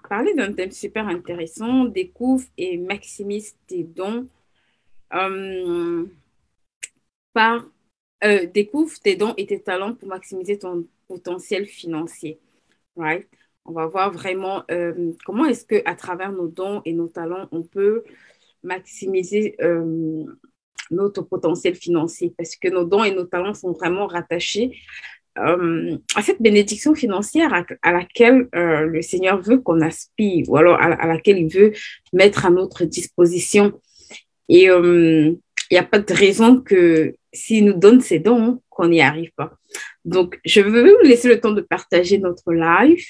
parler d'un thème super intéressant. Découvre et maximise tes dons. Euh, par, Découvre tes dons et tes talents pour maximiser ton potentiel financier. Right? On va voir vraiment comment est-ce que à travers nos dons et nos talents, on peut maximiser notre potentiel financier parce que nos dons et nos talents sont vraiment rattachés à cette bénédiction financière à laquelle le Seigneur veut qu'on aspire ou alors à laquelle il veut mettre à notre disposition. Et il n'y a pas de raison que s'il nous donne ses dons, qu'on n'y arrive pas. Donc, je vais vous laisser le temps de partager notre live.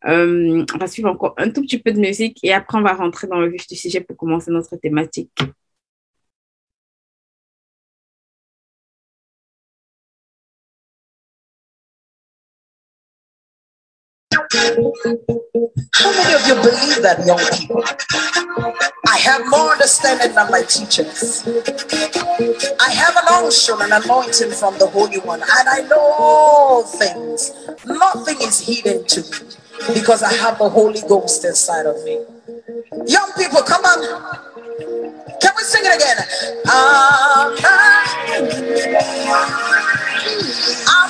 On va suivre encore un tout petit peu de musique et après, on va rentrer dans le vif du sujet pour commencer notre thématique. How many of you believe that, young people? I have more understanding than my teachers. I have an unction and anointing from the Holy One, and I know all things. Nothing is hidden to me because I have the Holy Ghost inside of me. Young people, come on. Can we sing it again? I'm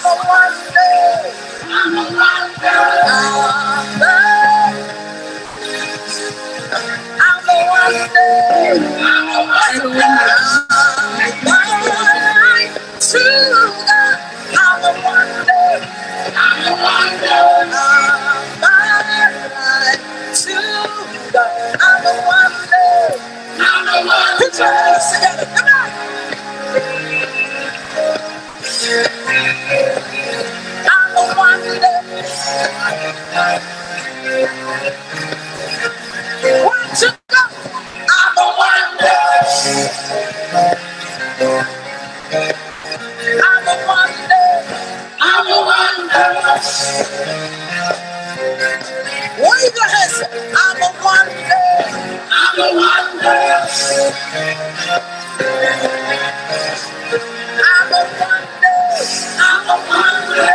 a wonder. I'm a wonder. I'm a wonder. Put your hands together. Come on. I'm a wonder. One, two, go. I'm a wonder. I'm a wonder. I'm a wonder. Wave your hands. I'm a wonder. I'm a wonder. I'm a wonder. I'm a wonder.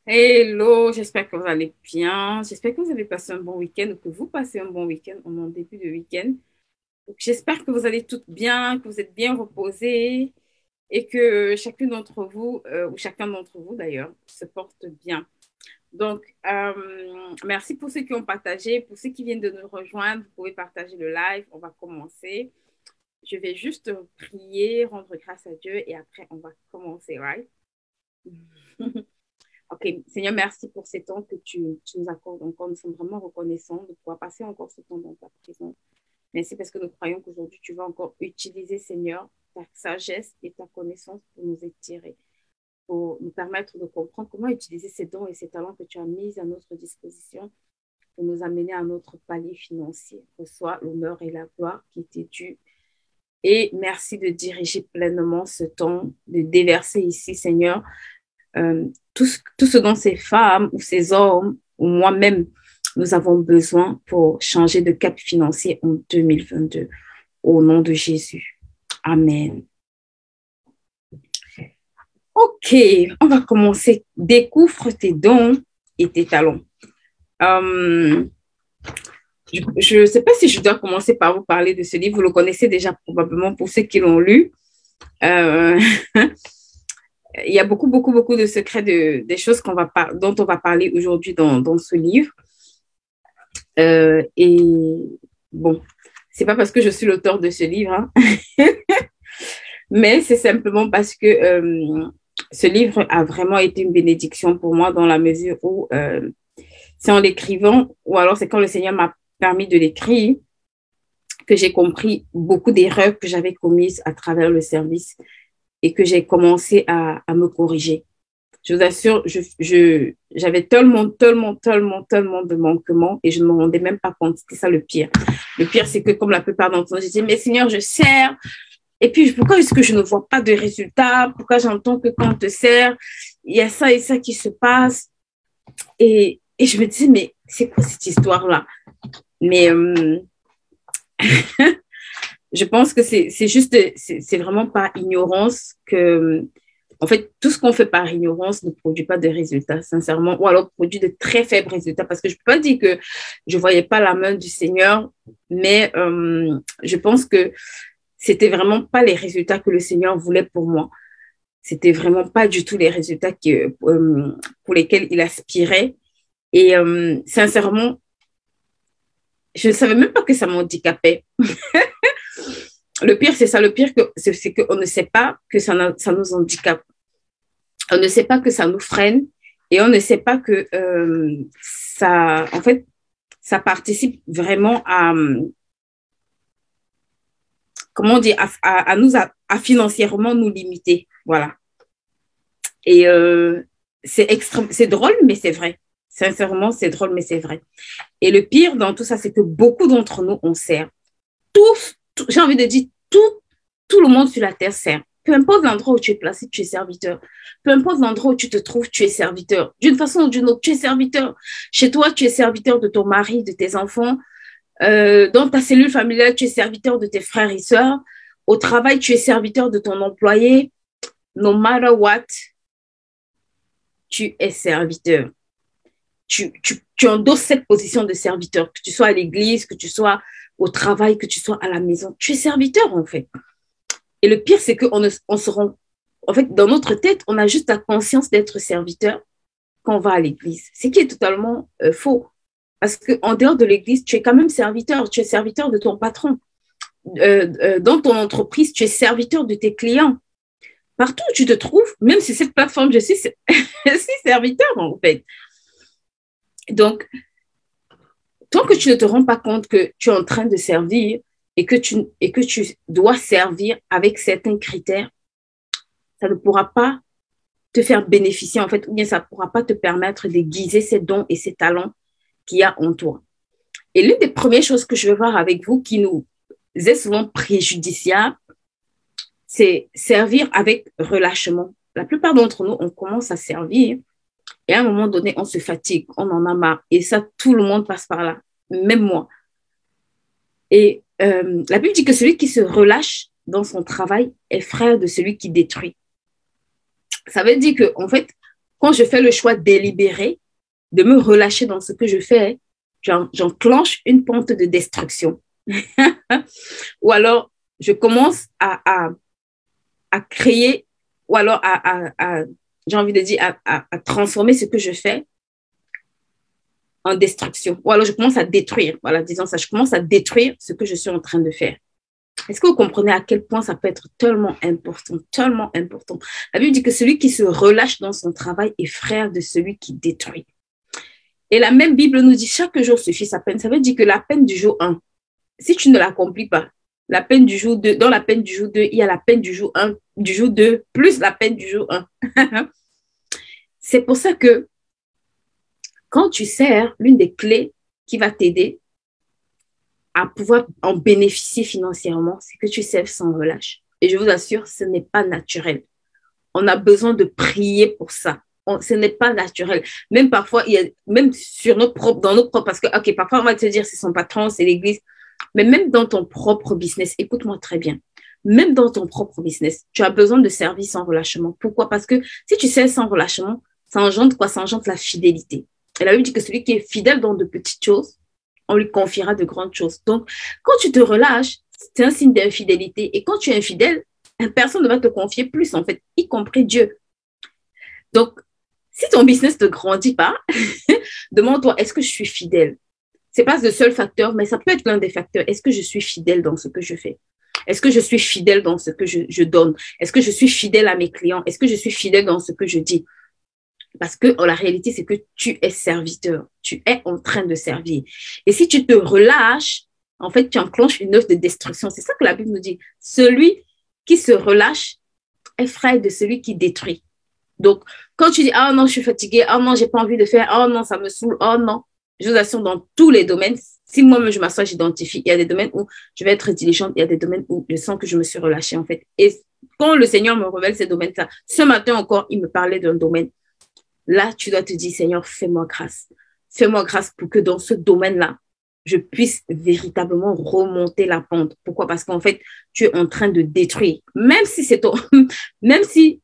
Hello, j'espère que vous allez bien. J'espère que vous avez passé un bon week-end ou que vous passez un bon week-end. On est en début de week-end. Donc, j'espère que vous allez toutes bien, que vous êtes bien reposés et que chacune d'entre vous, ou chacun d'entre vous d'ailleurs, se porte bien. Donc, merci pour ceux qui ont partagé. Pour ceux qui viennent de nous rejoindre, vous pouvez partager le live. On va commencer. Je vais juste prier, rendre grâce à Dieu et après, on va commencer, right? Ok, Seigneur, merci pour ces temps que tu nous accordes encore. Nous sommes vraiment reconnaissants de pouvoir passer encore ce temps dans ta présence. Merci parce que nous croyons qu'aujourd'hui, tu vas encore utiliser, Seigneur, ta sagesse et ta connaissance pour nous étirer, pour nous permettre de comprendre comment utiliser ces dons et ces talents que tu as mis à notre disposition pour nous amener à notre palier financier. Reçois l'honneur et la gloire qui t'est due. Et merci de diriger pleinement ce temps, de déverser ici, Seigneur, tout ce dont ces femmes ou ces hommes ou moi-même, nous avons besoin pour changer de cap financier en 2022. Au nom de Jésus. Amen. OK, on va commencer. Découvre tes dons et tes talents. Je ne sais pas si je dois commencer par vous parler de ce livre. Vous le connaissez déjà probablement pour ceux qui l'ont lu. Il y a beaucoup de secrets des choses dont on va parler aujourd'hui dans ce livre. Et bon, c'est pas parce que je suis l'auteur de ce livre, hein, mais c'est simplement parce que ce livre a vraiment été une bénédiction pour moi dans la mesure où c'est en l'écrivant, ou alors c'est quand le Seigneur m'a permis de l'écrire, que j'ai compris beaucoup d'erreurs que j'avais commises à travers le service et que j'ai commencé à me corriger. Je vous assure, j'avais tellement de manquements et je ne me rendais même pas compte. C'était ça le pire. Le pire, c'est que comme la plupart d'entre nous, j'ai dit, mais Seigneur, je sers. Et puis, pourquoi est-ce que je ne vois pas de résultats? Pourquoi j'entends que quand on te sert, il y a ça et ça qui se passe? Et je me disais, mais c'est quoi cette histoire-là? Mais Je pense que c'est juste, c'est vraiment par ignorance que, en fait, tout ce qu'on fait par ignorance ne produit pas de résultats, sincèrement, ou alors produit de très faibles résultats. Parce que je ne peux pas dire que je ne voyais pas la main du Seigneur, mais je pense que c'était vraiment pas les résultats que le Seigneur voulait pour moi. C'était vraiment pas du tout les résultats pour lesquels il aspirait. Et sincèrement, je ne savais même pas que ça m'handicapait. Le pire, c'est ça. Le pire, c'est qu'on ne sait pas que ça nous handicape. On ne sait pas que ça nous freine et on ne sait pas que ça, en fait, ça participe vraiment à, comment dire, à financièrement nous limiter. Voilà. Et c'est drôle, mais c'est vrai. Sincèrement, c'est drôle, mais c'est vrai. Et le pire dans tout ça, c'est que beaucoup d'entre nous, on sert. J'ai envie de dire, tout le monde sur la terre sert. Peu importe l'endroit où tu es placé, tu es serviteur. Peu importe l'endroit où tu te trouves, tu es serviteur. D'une façon ou d'une autre, tu es serviteur. Chez toi, tu es serviteur de ton mari, de tes enfants. Dans ta cellule familiale, tu es serviteur de tes frères et sœurs. Au travail, tu es serviteur de ton employé. No matter what, tu es serviteur. Tu endosses cette position de serviteur, que tu sois à l'église, que tu sois au travail, que tu sois à la maison. Tu es serviteur, en fait. Et le pire, c'est qu'on se rend... En fait, dans notre tête, on a juste la conscience d'être serviteur quand on va à l'église. Ce qui est totalement faux. Parce qu'en dehors de l'église, tu es quand même serviteur. Tu es serviteur de ton patron. Dans ton entreprise, tu es serviteur de tes clients. Partout où tu te trouves, même sur cette plateforme, je suis serviteur, en fait. Donc, tant que tu ne te rends pas compte que tu es en train de servir et que tu dois servir avec certains critères, ça ne pourra pas te faire bénéficier, en fait, ou bien ça ne pourra pas te permettre d'aiguiser ces dons et ces talents qu'il y a en toi. Et l'une des premières choses que je vais voir avec vous qui nous est souvent préjudiciable, c'est servir avec relâchement. La plupart d'entre nous, on commence à servir et à un moment donné, on se fatigue, on en a marre. Et ça, tout le monde passe par là, même moi. Et la Bible dit que celui qui se relâche dans son travail est frère de celui qui détruit. Ça veut dire que, en fait, quand je fais le choix délibéré de me relâcher dans ce que je fais, j'enclenche une pente de destruction. Ou alors, je commence à créer, ou alors j'ai envie de dire, à transformer ce que je fais en destruction. Ou alors, je commence à détruire. Voilà, disons ça, je commence à détruire ce que je suis en train de faire. Est-ce que vous comprenez à quel point ça peut être tellement important, tellement important? La Bible dit que celui qui se relâche dans son travail est frère de celui qui détruit. Et la même Bible nous dit chaque jour suffit sa peine. Ça veut dire que la peine du jour 1, si tu ne l'accomplis pas, la peine du jour 2, dans la peine du jour 2, il y a la peine du jour 1, du jour 2, plus la peine du jour 1. C'est pour ça que quand tu sers, l'une des clés qui va t'aider à pouvoir en bénéficier financièrement, c'est que tu serves sans relâche. Et je vous assure, ce n'est pas naturel. On a besoin de prier pour ça. Ce n'est pas naturel. Même parfois, même sur dans nos propres, parce que, ok, parfois on va te dire c'est son patron, c'est l'église, mais même dans ton propre business, écoute-moi très bien, même dans ton propre business, tu as besoin de servir sans relâchement. Pourquoi? Parce que si tu sers sans relâchement, ça engendre quoi? Ça engendre la fidélité. Et la Bible dit que celui qui est fidèle dans de petites choses, on lui confiera de grandes choses. Donc, quand tu te relâches, c'est un signe d'infidélité. Et quand tu es infidèle, personne ne va te confier plus, en fait, y compris Dieu. Donc, si ton business ne grandit pas, demande-toi, est-ce que je suis fidèle? Ce n'est pas le seul facteur, mais ça peut être l'un des facteurs. Est-ce que je suis fidèle dans ce que je fais? Est-ce que je suis fidèle dans ce que je donne? Est-ce que je suis fidèle à mes clients? Est-ce que je suis fidèle dans ce que je dis? Parce que la réalité, c'est que tu es serviteur. Tu es en train de servir. Et si tu te relâches, en fait, tu enclenches une œuvre de destruction. C'est ça que la Bible nous dit. Celui qui se relâche est frère de celui qui détruit. Donc, quand tu dis, ah non, je suis fatiguée, ah non, j'ai pas envie de faire, oh non, ça me saoule, oh non, je vous assure, dans tous les domaines, si moi-même je m'assois, j'identifie, il y a des domaines où je vais être diligente, il y a des domaines où je sens que je me suis relâchée, en fait. Et quand le Seigneur me révèle ces domaines-là, ce matin encore, il me parlait d'un domaine. Là, tu dois te dire, Seigneur, fais-moi grâce. Fais-moi grâce pour que dans ce domaine-là, je puisse véritablement remonter la pente. Pourquoi? Parce qu'en fait, tu es en train de détruire. Même si c'est ton, même si,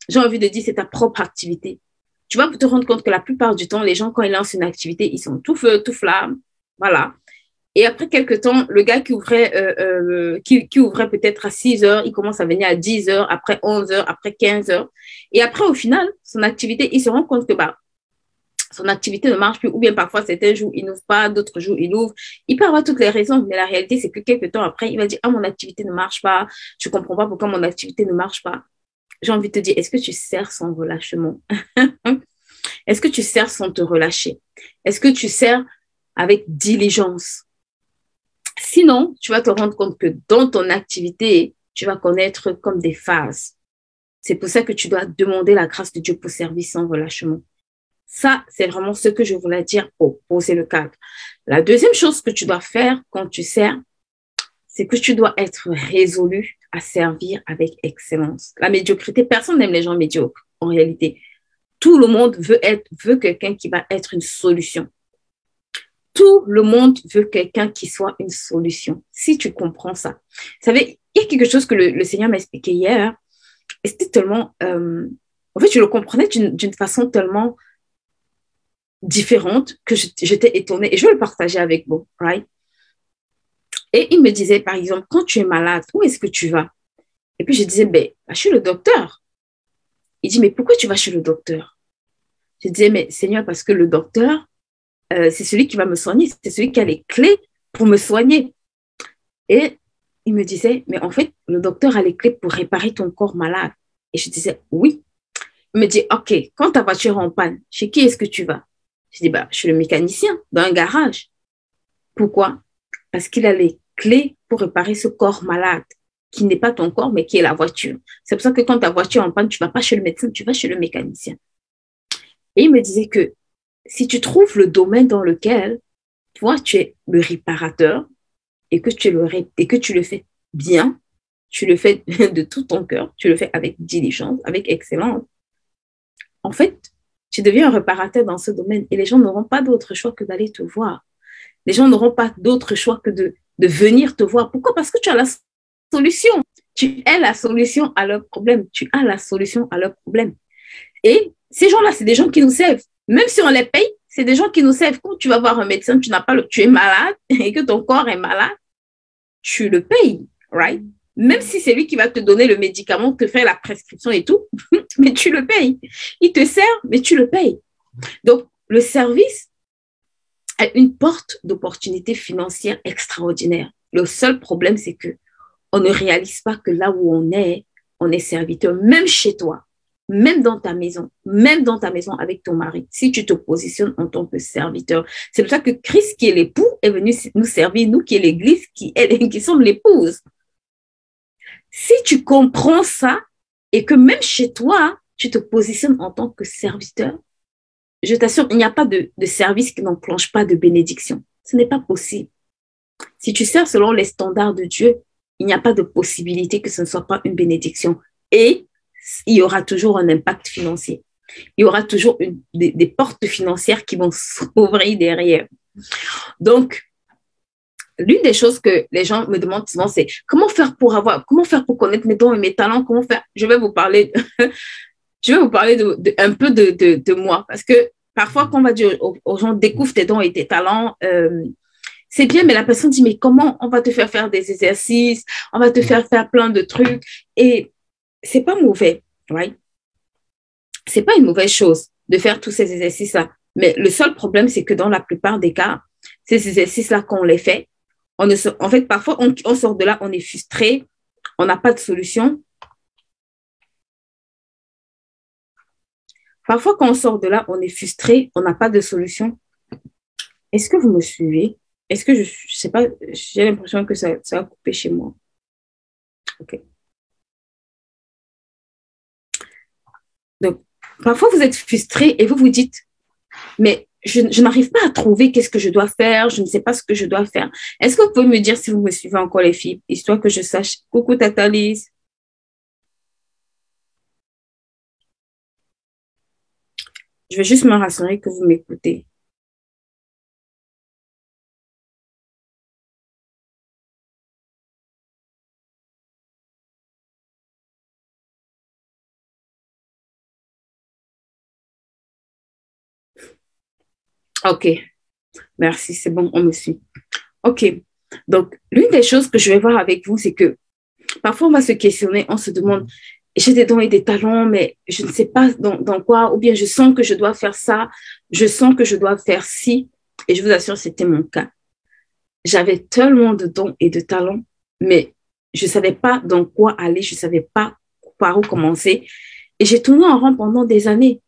j'ai envie de dire, c'est ta propre activité. Tu vas te rendre compte que la plupart du temps, les gens, quand ils lancent une activité, ils sont tout feu, tout flamme. Voilà. Et après quelques temps, le gars qui ouvrait peut-être à 6 heures, il commence à venir à 10 heures, après 11 heures, après 15 heures. Et après, au final, son activité, il se rend compte que bah, son activité ne marche plus, ou bien parfois certains jours il n'ouvre pas, d'autres jours il ouvre. Il peut avoir toutes les raisons, mais la réalité c'est que quelques temps après, il va dire ah mon activité ne marche pas, je comprends pas pourquoi mon activité ne marche pas. J'ai envie de te dire, est-ce que tu sers sans relâchement? Est-ce que tu sers sans te relâcher? Est-ce que tu sers avec diligence? Sinon, tu vas te rendre compte que dans ton activité, tu vas connaître comme des phases. C'est pour ça que tu dois demander la grâce de Dieu pour servir sans relâchement. Ça, c'est vraiment ce que je voulais dire pour poser le cadre. La deuxième chose que tu dois faire quand tu sers, c'est que tu dois être résolu à servir avec excellence. La médiocrité, personne n'aime les gens médiocres, en réalité. Tout le monde veut quelqu'un qui va être une solution. Tout le monde veut quelqu'un qui soit une solution. Si tu comprends ça. Vous savez, il y a quelque chose que le Seigneur m'a expliqué hier, et c'était tellement... en fait, je le comprenais d'une façon tellement différente que j'étais étonnée et je vais le partager avec vous, right? Et il me disait, par exemple, quand tu es malade, où est-ce que tu vas? Et puis je disais, ben, chez le docteur. Il dit, mais pourquoi tu vas chez le docteur? Je disais, mais Seigneur, parce que le docteur, c'est celui qui va me soigner, c'est celui qui a les clés pour me soigner. Et il me disait, mais en fait, le docteur a les clés pour réparer ton corps malade. Et je disais, oui. Il me dit, OK, quand ta voiture est en panne, chez qui est-ce que tu vas? Je dis, bah, chez le mécanicien, dans un garage. Pourquoi? Parce qu'il a les clés pour réparer ce corps malade, qui n'est pas ton corps, mais qui est la voiture. C'est pour ça que quand ta voiture est en panne, tu ne vas pas chez le médecin, tu vas chez le mécanicien. Et il me disait que si tu trouves le domaine dans lequel, toi, tu es le réparateur et que tu le fais bien, tu le fais de tout ton cœur, tu le fais avec diligence, avec excellence, en fait, tu deviens un réparateur dans ce domaine et les gens n'auront pas d'autre choix que d'aller te voir. Les gens n'auront pas d'autre choix que de venir te voir. Pourquoi? Parce que tu as la solution. Tu es la solution à leur problème. Tu as la solution à leur problème. Et ces gens-là, c'est des gens qui nous servent. Même si on les paye, c'est des gens qui nous servent. Quand tu vas voir un médecin, tu es malade et que ton corps est malade, tu le payes, right? Même si c'est lui qui va te donner le médicament, te faire la prescription et tout, mais tu le payes. Il te sert, mais tu le payes. Donc, le service est une porte d'opportunité financière extraordinaire. Le seul problème, c'est que on ne réalise pas que là où on est serviteur, même chez toi, même dans ta maison avec ton mari, si tu te positionnes en tant que serviteur. C'est pour ça que Christ, qui est l'époux, est venu nous servir, nous qui est l'Église, qui sommes l'épouse. Si tu comprends ça et que même chez toi, tu te positionnes en tant que serviteur, je t'assure, il n'y a pas de service qui n'enclenche pas de bénédiction. Ce n'est pas possible. Si tu sers selon les standards de Dieu, il n'y a pas de possibilité que ce ne soit pas une bénédiction. Et il y aura toujours un impact financier. Il y aura toujours des portes financières qui vont s'ouvrir derrière. Donc, l'une des choses que les gens me demandent souvent, c'est comment faire pour connaître mes dons et mes talents, comment faire. Je vais vous parler un peu de moi, parce que parfois, quand on va dire aux gens, découvre tes dons et tes talents, c'est bien, mais la personne dit, mais comment on va te faire des exercices, on va te faire plein de trucs, et c'est pas mauvais, right? C'est pas une mauvaise chose de faire tous ces exercices-là, mais le seul problème, c'est que dans la plupart des cas, ces exercices-là, quand on les fait, en fait, parfois, on sort de là, on est frustré, on n'a pas de solution. Parfois, quand on sort de là, on est frustré, on n'a pas de solution. Est-ce que vous me suivez? Est-ce que je sais pas, j'ai l'impression que ça va couper chez moi. OK. Donc, parfois, vous êtes frustré et vous vous dites, mais je n'arrive pas à trouver qu'est-ce que je dois faire, je ne sais pas ce que je dois faire. Est-ce que vous pouvez me dire si vous me suivez encore, les filles, histoire que je sache? Coucou, Tata Lise. Je vais juste me rassurer que vous m'écoutez. Ok, merci, c'est bon, on me suit. Ok, donc l'une des choses que je vais voir avec vous, c'est que parfois on va se questionner, on se demande, j'ai des dons et des talents, mais je ne sais pas dans quoi, ou bien je sens que je dois faire ça, je sens que je dois faire ci, et je vous assure, c'était mon cas. J'avais tellement de dons et de talents, mais je ne savais pas dans quoi aller, je ne savais pas par où commencer, et j'ai tourné en rond pendant des années.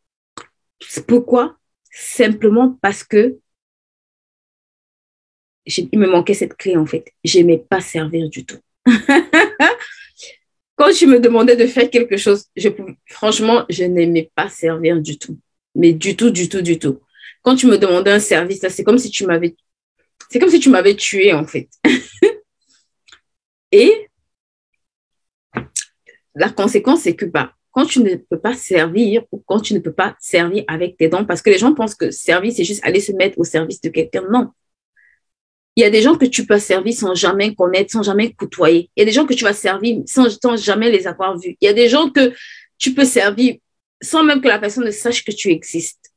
Pourquoi? Simplement parce que il me manquait cette clé, en fait. Je n'aimais pas servir du tout. Quand je me demandais de faire quelque chose, franchement, je n'aimais pas servir du tout. Mais du tout, du tout, du tout. Quand tu me demandais un service, c'est comme si tu m'avais tué, en fait. Et la conséquence, c'est que quand tu ne peux pas servir ou quand tu ne peux pas servir avec tes dons, parce que les gens pensent que servir, c'est juste aller se mettre au service de quelqu'un. Non. Il y a des gens que tu peux servir sans jamais connaître, sans jamais côtoyer. Il y a des gens que tu vas servir sans jamais les avoir vus. Il y a des gens que tu peux servir sans même que la personne ne sache que tu existes.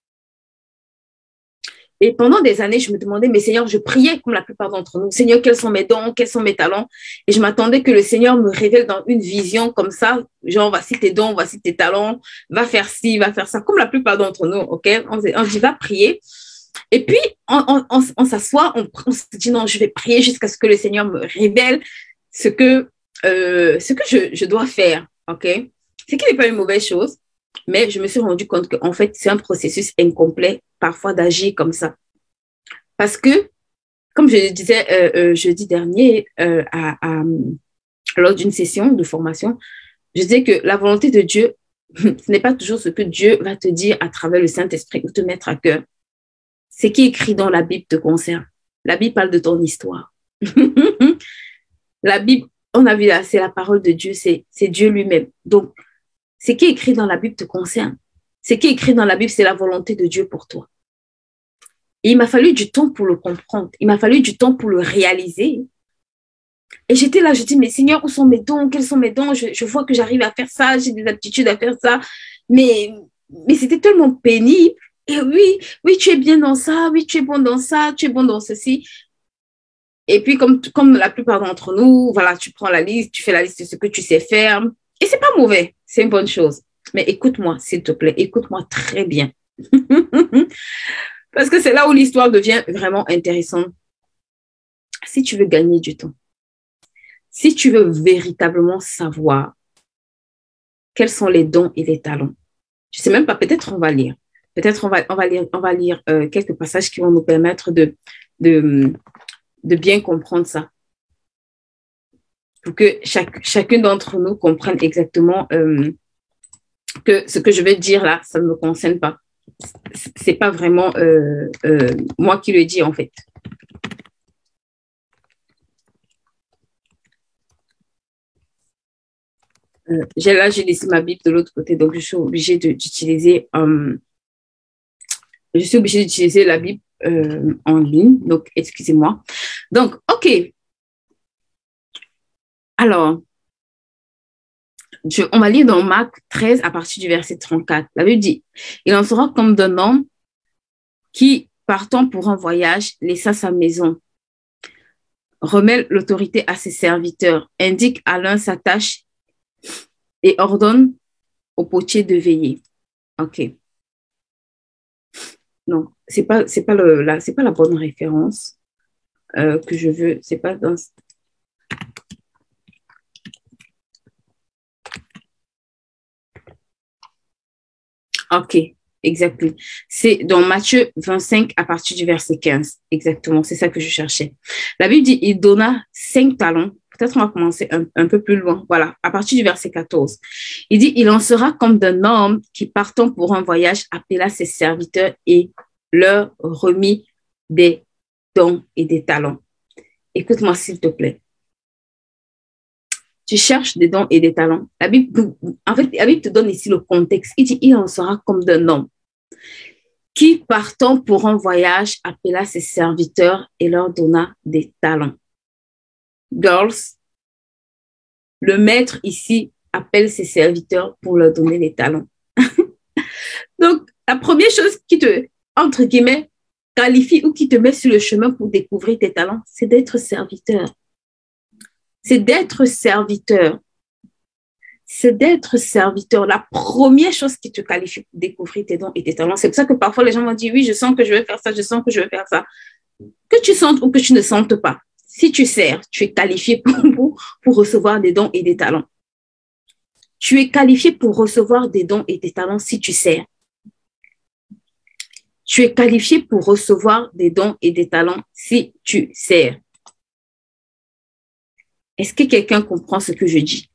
Et pendant des années, je me demandais, mais Seigneur, je priais comme la plupart d'entre nous. Seigneur, quels sont mes dons, quels sont mes talents? Et je m'attendais que le Seigneur me révèle dans une vision comme ça, genre, voici tes dons, voici tes talents, va faire ci, va faire ça, comme la plupart d'entre nous, ok? On dit, va prier. Et puis, on s'assoit, on se dit, non, je vais prier jusqu'à ce que le Seigneur me révèle ce que je dois faire, ok? Ce qui n'est pas une mauvaise chose, mais je me suis rendu compte qu'en fait, c'est un processus incomplet parfois d'agir comme ça. Parce que, comme je le disais jeudi dernier lors d'une session de formation, je disais que la volonté de Dieu, ce n'est pas toujours ce que Dieu va te dire à travers le Saint-Esprit ou te mettre à cœur. Ce qui est écrit dans la Bible te concerne. La Bible parle de ton histoire. La Bible, on a vu là, c'est la parole de Dieu, c'est Dieu lui-même. Donc, ce qui est écrit dans la Bible te concerne. Ce qui est écrit dans la Bible, c'est la volonté de Dieu pour toi. Et il m'a fallu du temps pour le comprendre. Il m'a fallu du temps pour le réaliser. Et j'étais là, je dis, mais Seigneur, où sont mes dons? Quels sont mes dons? Je vois que j'arrive à faire ça, j'ai des aptitudes à faire ça. Mais c'était tellement pénible. Et oui, tu es bien dans ça, oui, tu es bon dans ça, tu es bon dans ceci. Et puis, comme la plupart d'entre nous, voilà, tu prends la liste, tu fais la liste de ce que tu sais faire. Et c'est pas mauvais, c'est une bonne chose. Mais écoute-moi, s'il te plaît, écoute-moi très bien. Parce que c'est là où l'histoire devient vraiment intéressante. Si tu veux gagner du temps, si tu veux véritablement savoir quels sont les dons et les talents, je ne sais même pas, peut-être on va lire. Peut-être on va lire quelques passages qui vont nous permettre de bien comprendre ça. Pour que chacune d'entre nous comprenne exactement que ce que je vais dire là, ça ne me concerne pas. C'est pas vraiment moi qui le dis en fait. J'ai laissé ma Bible de l'autre côté, donc je suis obligée d'utiliser la Bible en ligne, donc excusez-moi. Donc, ok. Alors, on va lire dans Marc 13 à partir du verset 34. La Bible dit, il en sera comme d'un homme qui, partant pour un voyage, laissa sa maison, remet l'autorité à ses serviteurs, indique à l'un sa tâche et ordonne au potier de veiller. Ok. Non, c'est pas la bonne référence que je veux. C'est pas dans. Ok, exactement. C'est dans Matthieu 25 à partir du verset 15. Exactement, c'est ça que je cherchais. La Bible dit, il donna 5 talents. Peut-être on va commencer un peu plus loin. Voilà, à partir du verset 14. Il dit, il en sera comme d'un homme qui, partant pour un voyage, appela ses serviteurs et leur remit des dons et des talents. Écoute-moi, s'il te plaît. Tu cherches des dons et des talents. La Bible te donne ici le contexte. Il dit, il en sera comme d'un homme qui, partant pour un voyage, appela ses serviteurs et leur donna des talents. Girls, le maître ici appelle ses serviteurs pour leur donner des talents. Donc, la première chose qui te, entre guillemets, qualifie ou qui te met sur le chemin pour découvrir tes talents, c'est d'être serviteur. C'est d'être serviteur. C'est d'être serviteur. La première chose qui te qualifie pour découvrir tes dons et tes talents. C'est pour ça que parfois les gens vont dire, oui, je sens que je vais faire ça, je sens que je vais faire ça. Que tu sentes ou que tu ne sentes pas. Si tu sers, tu es qualifié pour recevoir des dons et des talents. Tu es qualifié pour recevoir des dons et des talents si tu sers. Tu es qualifié pour recevoir des dons et des talents si tu sers. Est-ce que quelqu'un comprend ce que je dis?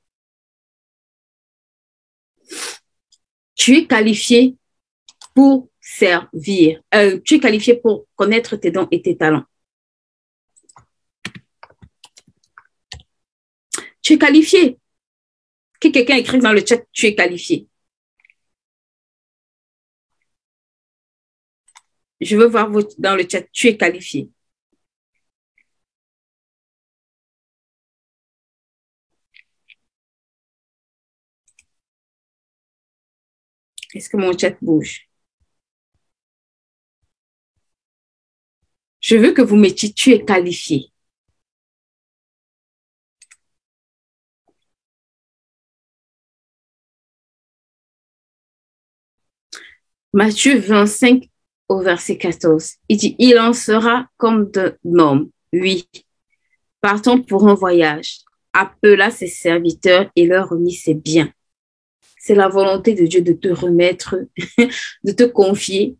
Tu es qualifié pour servir. Tu es qualifié pour connaître tes dons et tes talents. Tu es qualifié. Que quelqu'un écrive dans le chat, tu es qualifié. Je veux voir dans le chat, tu es qualifié. Est-ce que mon chat bouge? Je veux que vous mettiez, tu es qualifié. Matthieu 25 au verset 14. Il dit, il en sera comme d'un homme, oui, partant pour un voyage, appela ses serviteurs et leur remit ses biens. C'est la volonté de Dieu de te remettre, de te confier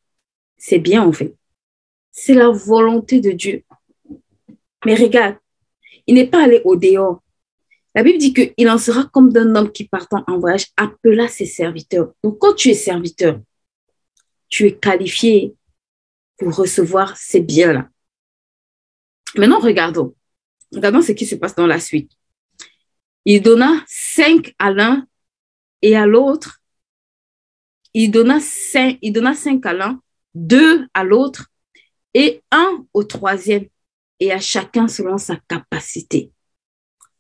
ses biens en fait. C'est la volonté de Dieu. Mais regarde, il n'est pas allé au dehors. La Bible dit qu'il en sera comme d'un homme qui partant en voyage, appela ses serviteurs. Donc quand tu es serviteur, tu es qualifié pour recevoir ces biens-là. Maintenant, regardons. Regardons ce qui se passe dans la suite. Il donna 5 à l'un et à l'autre. Il donna 5 à l'un, 2 à l'autre et 1 au troisième. Et à chacun selon sa capacité.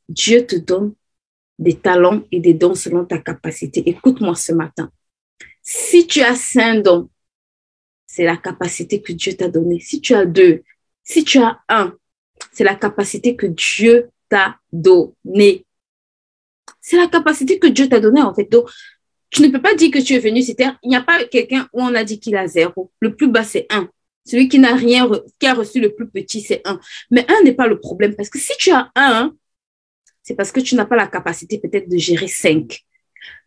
Dieu te donne des talents et des dons selon ta capacité. Écoute-moi ce matin. Si tu as 5 dons, c'est la capacité que Dieu t'a donnée. Si tu as 2, si tu as 1, c'est la capacité que Dieu t'a donnée. C'est la capacité que Dieu t'a donnée en fait. Donc, tu ne peux pas dire que tu es venu sur terre. Il n'y a pas quelqu'un où on a dit qu'il a 0. Le plus bas, c'est 1. Celui qui n'a rien, qui a reçu le plus petit, c'est 1. Mais 1 n'est pas le problème parce que si tu as 1, c'est parce que tu n'as pas la capacité peut-être de gérer 5.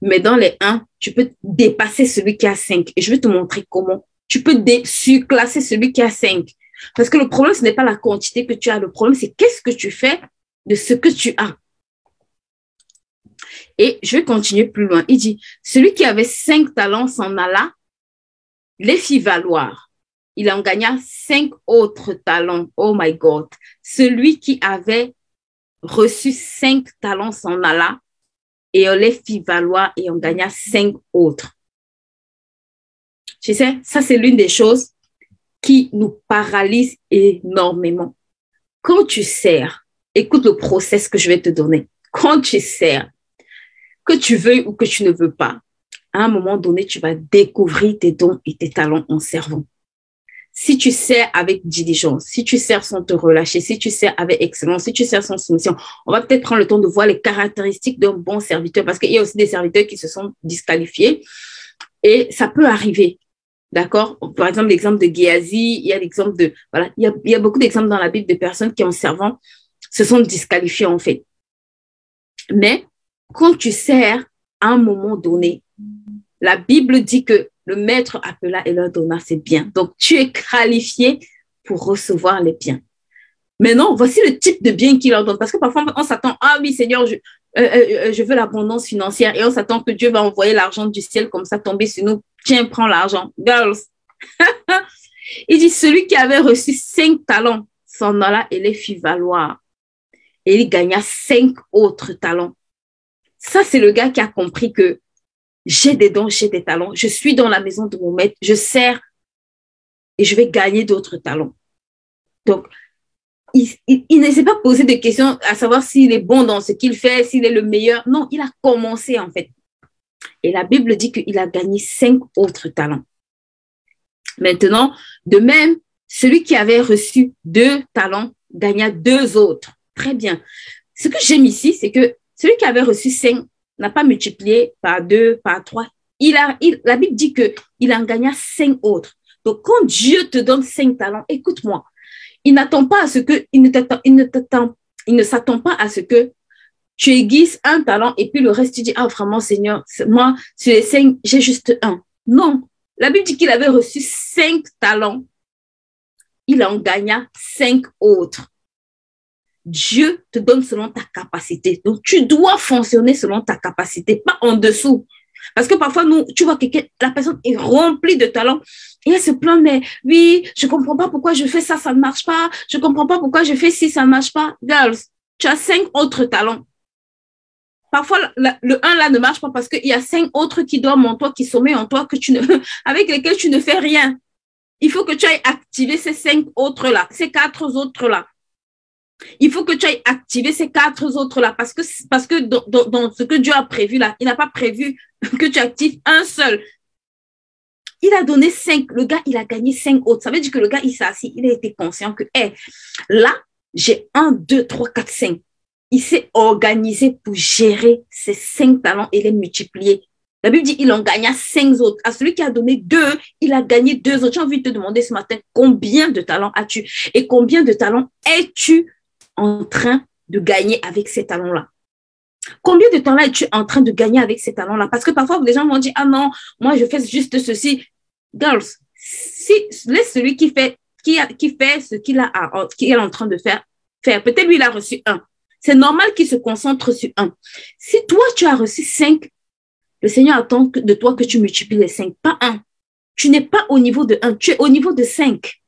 Mais dans les 1, tu peux dépasser celui qui a 5. Et je vais te montrer comment. Tu peux surclasser celui qui a 5. Parce que le problème, ce n'est pas la quantité que tu as. Le problème, c'est qu'est-ce que tu fais de ce que tu as. Et je vais continuer plus loin. Il dit, celui qui avait 5 talents s'en alla, les fit valoir. Il en gagna 5 autres talents. Oh my God. Celui qui avait reçu 5 talents s'en alla et on les fit valoir et on gagna 5 autres. Tu sais, ça c'est l'une des choses qui nous paralyse énormément. Quand tu sers, écoute le process que je vais te donner. Quand tu sers, que tu veuilles ou que tu ne veux pas, à un moment donné, tu vas découvrir tes dons et tes talents en servant. Si tu sers avec diligence, si tu sers sans te relâcher, si tu sers avec excellence, si tu sers sans soumission, on va peut-être prendre le temps de voir les caractéristiques d'un bon serviteur parce qu'il y a aussi des serviteurs qui se sont disqualifiés et ça peut arriver. D'accord? Par exemple, l'exemple de Géasi, il y a l'exemple de, voilà, il y a beaucoup d'exemples dans la Bible de personnes qui en servant se sont disqualifiées en fait. Mais quand tu sers à un moment donné, la Bible dit que le maître appela et leur donna ses biens. Donc, tu es qualifié pour recevoir les biens. Maintenant, voici le type de biens qu'il leur donne. Parce que parfois, on s'attend, ah oui, Seigneur, je veux l'abondance financière. Et on s'attend que Dieu va envoyer l'argent du ciel comme ça, tomber sur nous. Tiens, prends l'argent. Girls. Il dit, celui qui avait reçu 5 talents s'en alla et les fit valoir. Et il gagna 5 autres talents. Ça, c'est le gars qui a compris que j'ai des dons, j'ai des talents. Je suis dans la maison de mon maître. Je sers et je vais gagner d'autres talents. Donc, il ne s'est pas posé de questions à savoir s'il est bon dans ce qu'il fait, s'il est le meilleur. Non, il a commencé en fait. Et la Bible dit qu'il a gagné 5 autres talents. Maintenant, de même, celui qui avait reçu 2 talents gagna 2 autres. Très bien. Ce que j'aime ici, c'est que celui qui avait reçu 5 n'a pas multiplié par 2, par 3. La Bible dit qu'il en gagna 5 autres. Donc, quand Dieu te donne 5 talents, écoute-moi, il n'attend pas à ce que, il ne s'attend pas à ce que tu aiguises un talent et puis le reste, tu dis, ah, vraiment, Seigneur, moi, sur les 5, j'ai juste un. Non. La Bible dit qu'il avait reçu 5 talents. Il en gagna 5 autres. Dieu te donne selon ta capacité. Donc, tu dois fonctionner selon ta capacité, pas en dessous. Parce que parfois, nous, tu vois quelqu'un, la personne est remplie de talents et elle se plaint, mais oui, je ne comprends pas pourquoi je fais ça, ça ne marche pas. Je ne comprends pas pourquoi je fais ci, ça ne marche pas. Girls, tu as 5 autres talents. Parfois, le 1 là ne marche pas parce qu'il y a 5 autres qui dorment en toi, qui sommeillent en toi, avec lesquels tu ne fais rien. Il faut que tu ailles activer ces 5 autres là, ces 4 autres là. Il faut que tu ailles activer ces 4 autres là parce que dans ce que Dieu a prévu là, il n'a pas prévu que tu actives un seul. Il a donné 5. Le gars, il a gagné 5 autres. Ça veut dire que le gars, il s'est assis. Il a été conscient que, là, j'ai 1, 2, 3, 4, 5. Il s'est organisé pour gérer ces 5 talents et les multiplier. La Bible dit, il en gagna 5 autres. À celui qui a donné 2, il a gagné 2 autres. J'ai envie de te demander ce matin, combien de talents as-tu et combien de talents es-tu en train de gagner avec ces talents-là? Combien de temps là es-tu en train de gagner avec ces talents-là? Parce que parfois, les gens vont dire, ah non, moi, je fais juste ceci. Girls, laisse celui qui fait ce qu'il est en train de faire. Peut-être lui, il a reçu 1. C'est normal qu'il se concentre sur 1. Si toi, tu as reçu 5, le Seigneur attend de toi que tu multiplies les 5, pas 1. Tu n'es pas au niveau de 1, tu es au niveau de 5.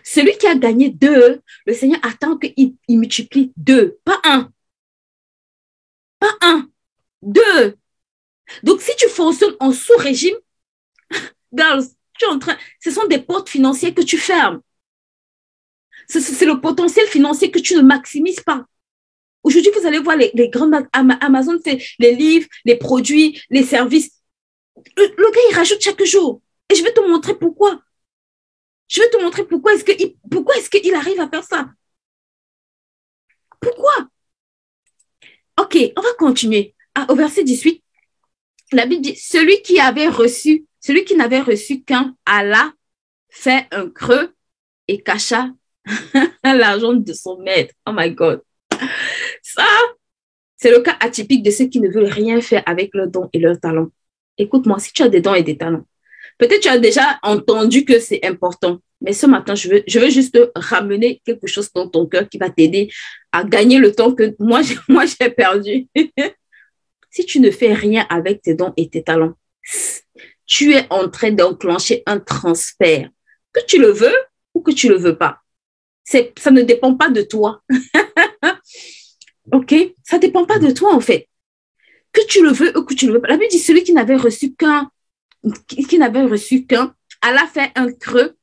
Celui qui a gagné 2, le Seigneur attend qu'il multiplie 2, pas 1. Pas 1, 2. Donc, si tu fonctionnes en sous-régime, girls, ce sont des portes financières que tu fermes. C'est le potentiel financier que tu ne maximises pas. Aujourd'hui, vous allez voir les grandes Amazon fait les livres, les produits, les services. Le gars, il rajoute chaque jour. Et je vais te montrer pourquoi. Je vais te montrer pourquoi est-ce qu'il arrive à faire ça. Pourquoi? Ok, on va continuer. Au verset 18, la Bible dit, celui qui n'avait reçu qu'un, alla fait un creux et cacha l'argent de son maître. Oh my God. Ça, c'est le cas atypique de ceux qui ne veulent rien faire avec leurs dons et leurs talents. Écoute-moi, si tu as des dons et des talents, peut-être tu as déjà entendu que c'est important, mais ce matin, je veux juste ramener quelque chose dans ton cœur qui va t'aider à gagner le temps que moi j'ai perdu. Si tu ne fais rien avec tes dons et tes talents, tu es en train d'enclencher un transfert, que tu le veux ou que tu ne le veux pas. Ça ne dépend pas de toi. OK? Ça ne dépend pas de toi, en fait. Que tu le veux ou que tu ne le veux pas. La Bible dit, celui qui n'avait reçu qu'un, alla faire un creux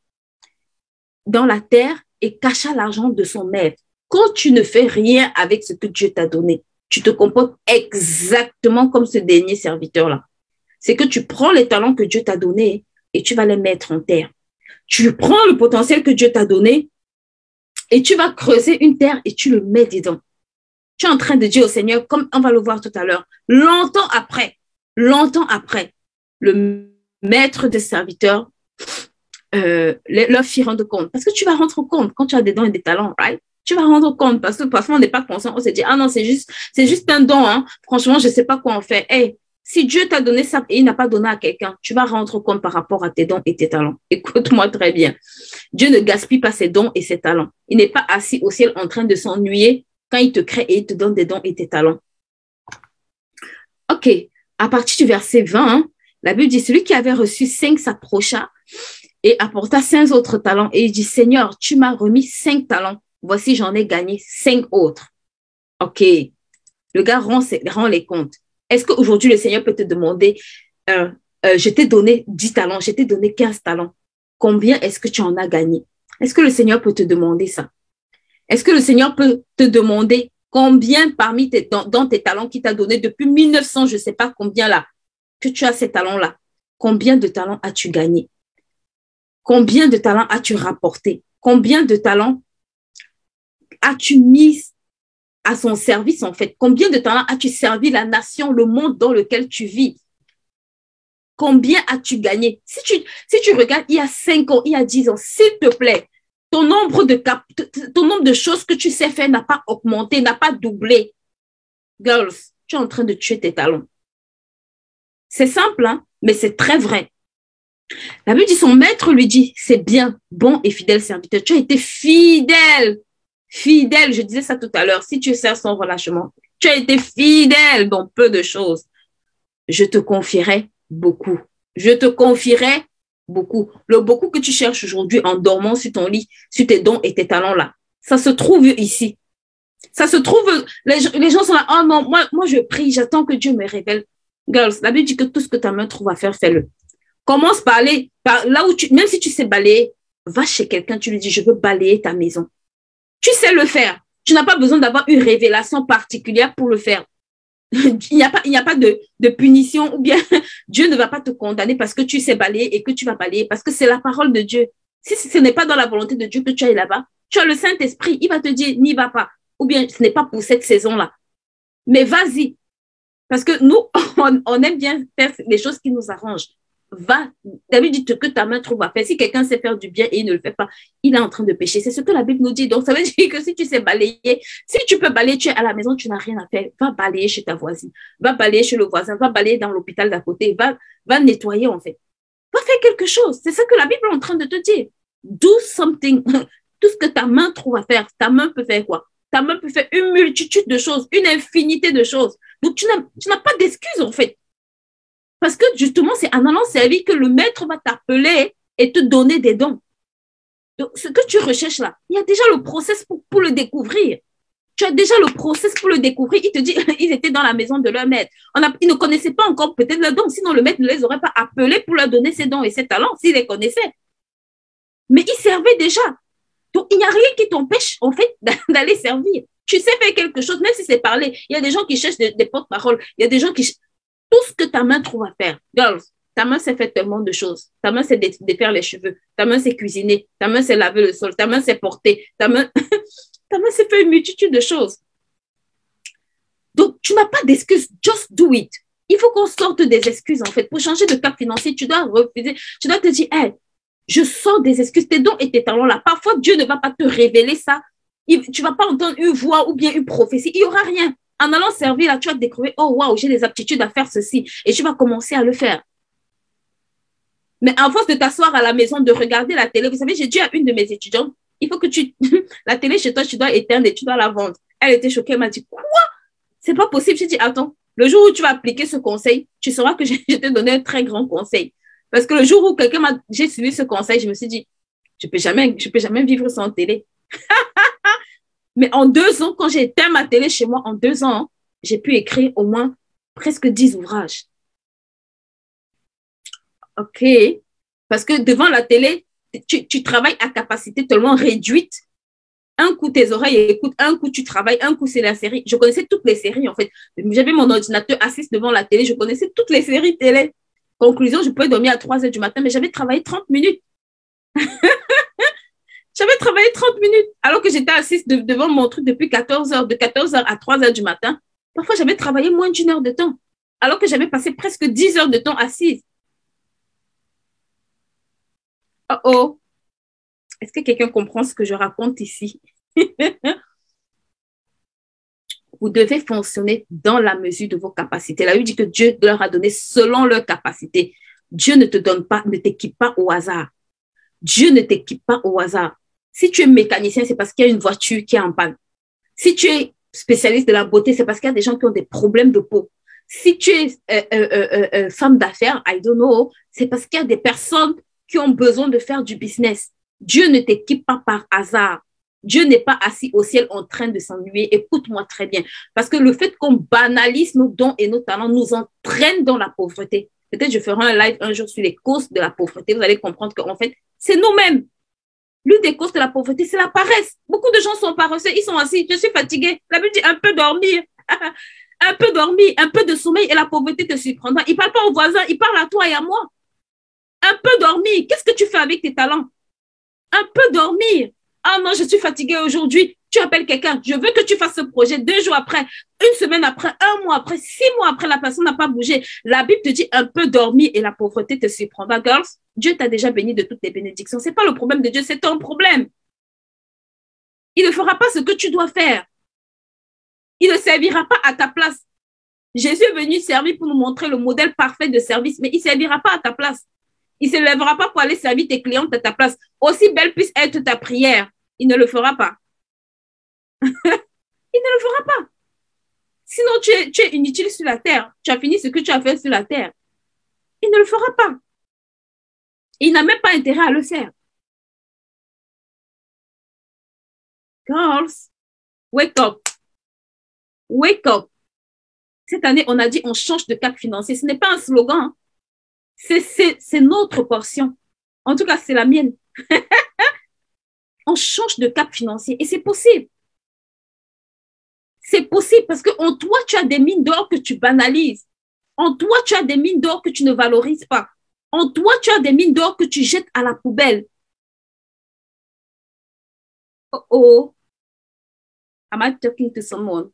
dans la terre et cacha l'argent de son maître. Quand tu ne fais rien avec ce que Dieu t'a donné, tu te comportes exactement comme ce dernier serviteur-là. C'est que tu prends les talents que Dieu t'a donnés et tu vas les mettre en terre. Tu prends le potentiel que Dieu t'a donné et tu vas creuser une terre et tu le mets dedans. Tu es en train de dire au Seigneur, comme on va le voir tout à l'heure, longtemps après, le maître des serviteurs leur fit rendre compte. Parce que tu vas rendre compte quand tu as des dons et des talents, right? Tu vas rendre compte parce que parfois on n'est pas conscient. On se dit, ah non, c'est juste un don. Hein. Franchement, je ne sais pas quoi en faire. Hey, si Dieu t'a donné ça et il n'a pas donné à quelqu'un, tu vas rendre compte par rapport à tes dons et tes talents. Écoute-moi très bien. Dieu ne gaspille pas ses dons et ses talents. Il n'est pas assis au ciel en train de s'ennuyer quand il te crée et il te donne des dons et tes talents. Ok, à partir du verset 20, la Bible dit, celui qui avait reçu 5 s'approcha et apporta 5 autres talents. Et il dit, Seigneur, tu m'as remis 5 talents. Voici, j'en ai gagné 5 autres. Ok, le gars rend les comptes. Est-ce qu'aujourd'hui, le Seigneur peut te demander, je t'ai donné 10 talents, je t'ai donné 15 talents. Combien est-ce que tu en as gagné? Est-ce que le Seigneur peut te demander ça? Est-ce que le Seigneur peut te demander combien parmi dans tes talents qu'il t'a donné depuis 1900, je ne sais pas combien là, que tu as ces talents-là? Combien de talents as-tu gagné? Combien de talents as-tu rapporté? Combien de talents as-tu mis à son service, en fait? Combien de talents as-tu servi la nation, le monde dans lequel tu vis? Combien as-tu gagné? Si tu regardes il y a 5 ans, il y a 10 ans, s'il te plaît, ton nombre de choses que tu sais faire n'a pas augmenté, n'a pas doublé. Girls, tu es en train de tuer tes talents. C'est simple, hein, mais c'est très vrai. La Bible dit, son maître lui dit, c'est bien, bon et fidèle serviteur. Tu as été fidèle. Fidèle, je disais ça tout à l'heure. Si tu sers sans relâchement, tu as été fidèle dans peu de choses. Je te confierai beaucoup. Je te confierai beaucoup. Le beaucoup que tu cherches aujourd'hui en dormant sur ton lit, sur tes dons et tes talents là, ça se trouve ici. Ça se trouve, les gens sont là, oh non, moi je prie, j'attends que Dieu me révèle. Girls, la Bible dit que tout ce que ta main trouve à faire, fais-le. Commence par aller, là où même si tu sais balayer, va chez quelqu'un, tu lui dis, je veux balayer ta maison. Tu sais le faire. Tu n'as pas besoin d'avoir une révélation particulière pour le faire. Il n'y a pas de punition ou bien Dieu ne va pas te condamner parce que tu sais balayer et que tu vas balayer parce que c'est la parole de Dieu. Si ce n'est pas dans la volonté de Dieu que tu ailles là-bas, tu as le Saint-Esprit, il va te dire, n'y va pas. Ou bien ce n'est pas pour cette saison-là. Mais vas-y. Parce que nous, on aime bien faire les choses qui nous arrangent. Va, David dit que ta main trouve à faire. Si quelqu'un sait faire du bien et il ne le fait pas, il est en train de pécher. C'est ce que la Bible nous dit. Donc, ça veut dire que si tu sais balayer, si tu peux balayer, tu es à la maison, tu n'as rien à faire. Va balayer chez ta voisine. Va balayer chez le voisin. Va balayer dans l'hôpital d'à côté. Va nettoyer, en fait. Va faire quelque chose. C'est ça que la Bible est en train de te dire. Do something. Tout ce que ta main trouve à faire, ta main peut faire quoi? Ta main peut faire une multitude de choses, une infinité de choses. Donc, tu n'as pas d'excuses, en fait. Parce que justement, c'est en allant servir que le maître va t'appeler et te donner des dons. Donc, ce que tu recherches là, il y a déjà le process pour le découvrir. Tu as déjà le process pour le découvrir. Il te dit, ils étaient dans la maison de leur maître. Ils ne connaissaient pas encore peut-être leurs dons, sinon le maître ne les aurait pas appelés pour leur donner ses dons et ses talents, s'ils les connaissaient. Mais ils servaient déjà. Donc, il n'y a rien qui t'empêche, en fait, d'aller servir. Tu sais faire quelque chose, même si c'est parler. Il y a des gens qui cherchent des porte-paroles. Il y a des gens qui... Tout ce que ta main trouve à faire. Girls, ta main, c'est faire tellement de choses. Ta main, c'est défaire les cheveux. Ta main, c'est cuisiner. Ta main, c'est laver le sol. Ta main, c'est porter. Ta main, c'est faire une multitude de choses. Donc, tu n'as pas d'excuses. Just do it. Il faut qu'on sorte des excuses, en fait. Pour changer de cap financier, tu dois refuser. Tu dois te dire, hey, je sors des excuses. Tes dons et tes talents là. Parfois, Dieu ne va pas te révéler ça. Tu ne vas pas entendre une voix ou bien une prophétie. Il n'y aura rien. En allant servir, là, tu vas découvrir, oh, waouh, j'ai les aptitudes à faire ceci. Et tu vas commencer à le faire. Mais en force de t'asseoir à la maison, de regarder la télé, vous savez, j'ai dit à une de mes étudiantes, il faut que la télé chez toi, tu dois éteindre et tu dois la vendre. Elle était choquée, elle m'a dit, quoi? C'est pas possible. J'ai dit, attends, le jour où tu vas appliquer ce conseil, tu sauras que je t'ai donné un très grand conseil. Parce que le jour où j'ai suivi ce conseil, je me suis dit, je peux jamais vivre sans télé. Mais en 2 ans, quand j'ai éteint ma télé chez moi, en 2 ans, j'ai pu écrire au moins presque 10 ouvrages. OK. Parce que devant la télé, tu travailles à capacité tellement réduite. Un coup, tes oreilles écoutent, un coup, tu travailles, un coup, c'est la série. Je connaissais toutes les séries, en fait. J'avais mon ordinateur assis devant la télé, je connaissais toutes les séries télé. Conclusion, je pouvais dormir à 3 heures du matin, mais j'avais travaillé 30 minutes. J'avais travaillé 30 minutes alors que j'étais assise devant mon truc depuis 14 heures, de 14 heures à 3 heures du matin. Parfois, j'avais travaillé moins d'1 heure de temps alors que j'avais passé presque 10 heures de temps assise. Oh oh, est-ce que quelqu'un comprend ce que je raconte ici? Vous devez fonctionner dans la mesure de vos capacités. La Bible dit que Dieu leur a donné selon leurs capacités. Dieu ne te donne pas, ne t'équipe pas au hasard. Dieu ne t'équipe pas au hasard. Si tu es mécanicien, c'est parce qu'il y a une voiture qui est en panne. Si tu es spécialiste de la beauté, c'est parce qu'il y a des gens qui ont des problèmes de peau. Si tu es femme d'affaires, I don't know, c'est parce qu'il y a des personnes qui ont besoin de faire du business. Dieu ne t'équipe pas par hasard. Dieu n'est pas assis au ciel en train de s'ennuyer. Écoute-moi très bien. Parce que le fait qu'on banalise nos dons et nos talents nous entraîne dans la pauvreté. Peut-être je ferai un live un jour sur les causes de la pauvreté. Vous allez comprendre qu'en fait, c'est nous-mêmes. L'une des causes de la pauvreté, c'est la paresse. Beaucoup de gens sont paresseux, ils sont assis. Je suis fatiguée. La Bible dit un peu dormir. Un peu dormir, un peu de sommeil et la pauvreté te surprendra. Il ne parle pas aux voisins, il parle à toi et à moi. Un peu dormir. Qu'est-ce que tu fais avec tes talents? Un peu dormir. Ah non, je suis fatiguée aujourd'hui. Tu appelles quelqu'un. Je veux que tu fasses ce projet 2 jours après, une semaine après, un mois après, 6 mois après, la personne n'a pas bougé. La Bible te dit un peu dormir et la pauvreté te surprendra. Girls, Dieu t'a déjà béni de toutes les bénédictions. Ce n'est pas le problème de Dieu, c'est ton problème. Il ne fera pas ce que tu dois faire. Il ne servira pas à ta place. Jésus est venu servir pour nous montrer le modèle parfait de service, mais il ne servira pas à ta place. Il ne se lèvera pas pour aller servir tes clientes à ta place. Aussi belle puisse être ta prière, il ne le fera pas. Il ne le fera pas. Sinon, tu es inutile sur la terre. Tu as fini ce que tu as fait sur la terre. Il ne le fera pas. Il n'a même pas intérêt à le faire. Girls, wake up. Wake up. Cette année, on a dit on change de cap financier. Ce n'est pas un slogan. C'est notre portion. En tout cas, c'est la mienne. On change de cap financier et c'est possible. C'est possible parce qu'en toi, tu as des mines d'or que tu banalises. En toi, tu as des mines d'or que tu ne valorises pas. En toi, tu as des mines d'or que tu jettes à la poubelle. Oh oh. Am I talking to someone?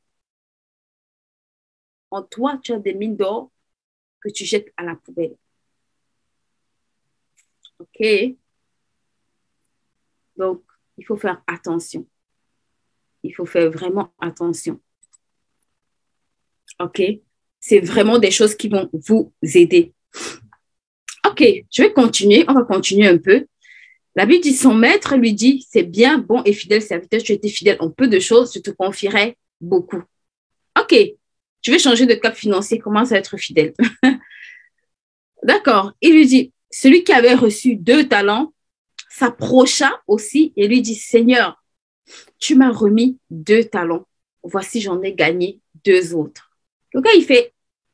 En toi, tu as des mines d'or que tu jettes à la poubelle. OK? Donc, il faut faire attention. Il faut faire vraiment attention. OK? C'est vraiment des choses qui vont vous aider. OK, je vais continuer. On va continuer un peu. La Bible dit, son maître lui dit, c'est bien, bon et fidèle serviteur, tu as été fidèle en peu de choses, je te confierai beaucoup. OK, tu veux changer de cap financier, commence à être fidèle. D'accord, il lui dit, celui qui avait reçu 2 talents s'approcha aussi et lui dit, Seigneur, tu m'as remis 2 talents. Voici, j'en ai gagné 2 autres. Le gars,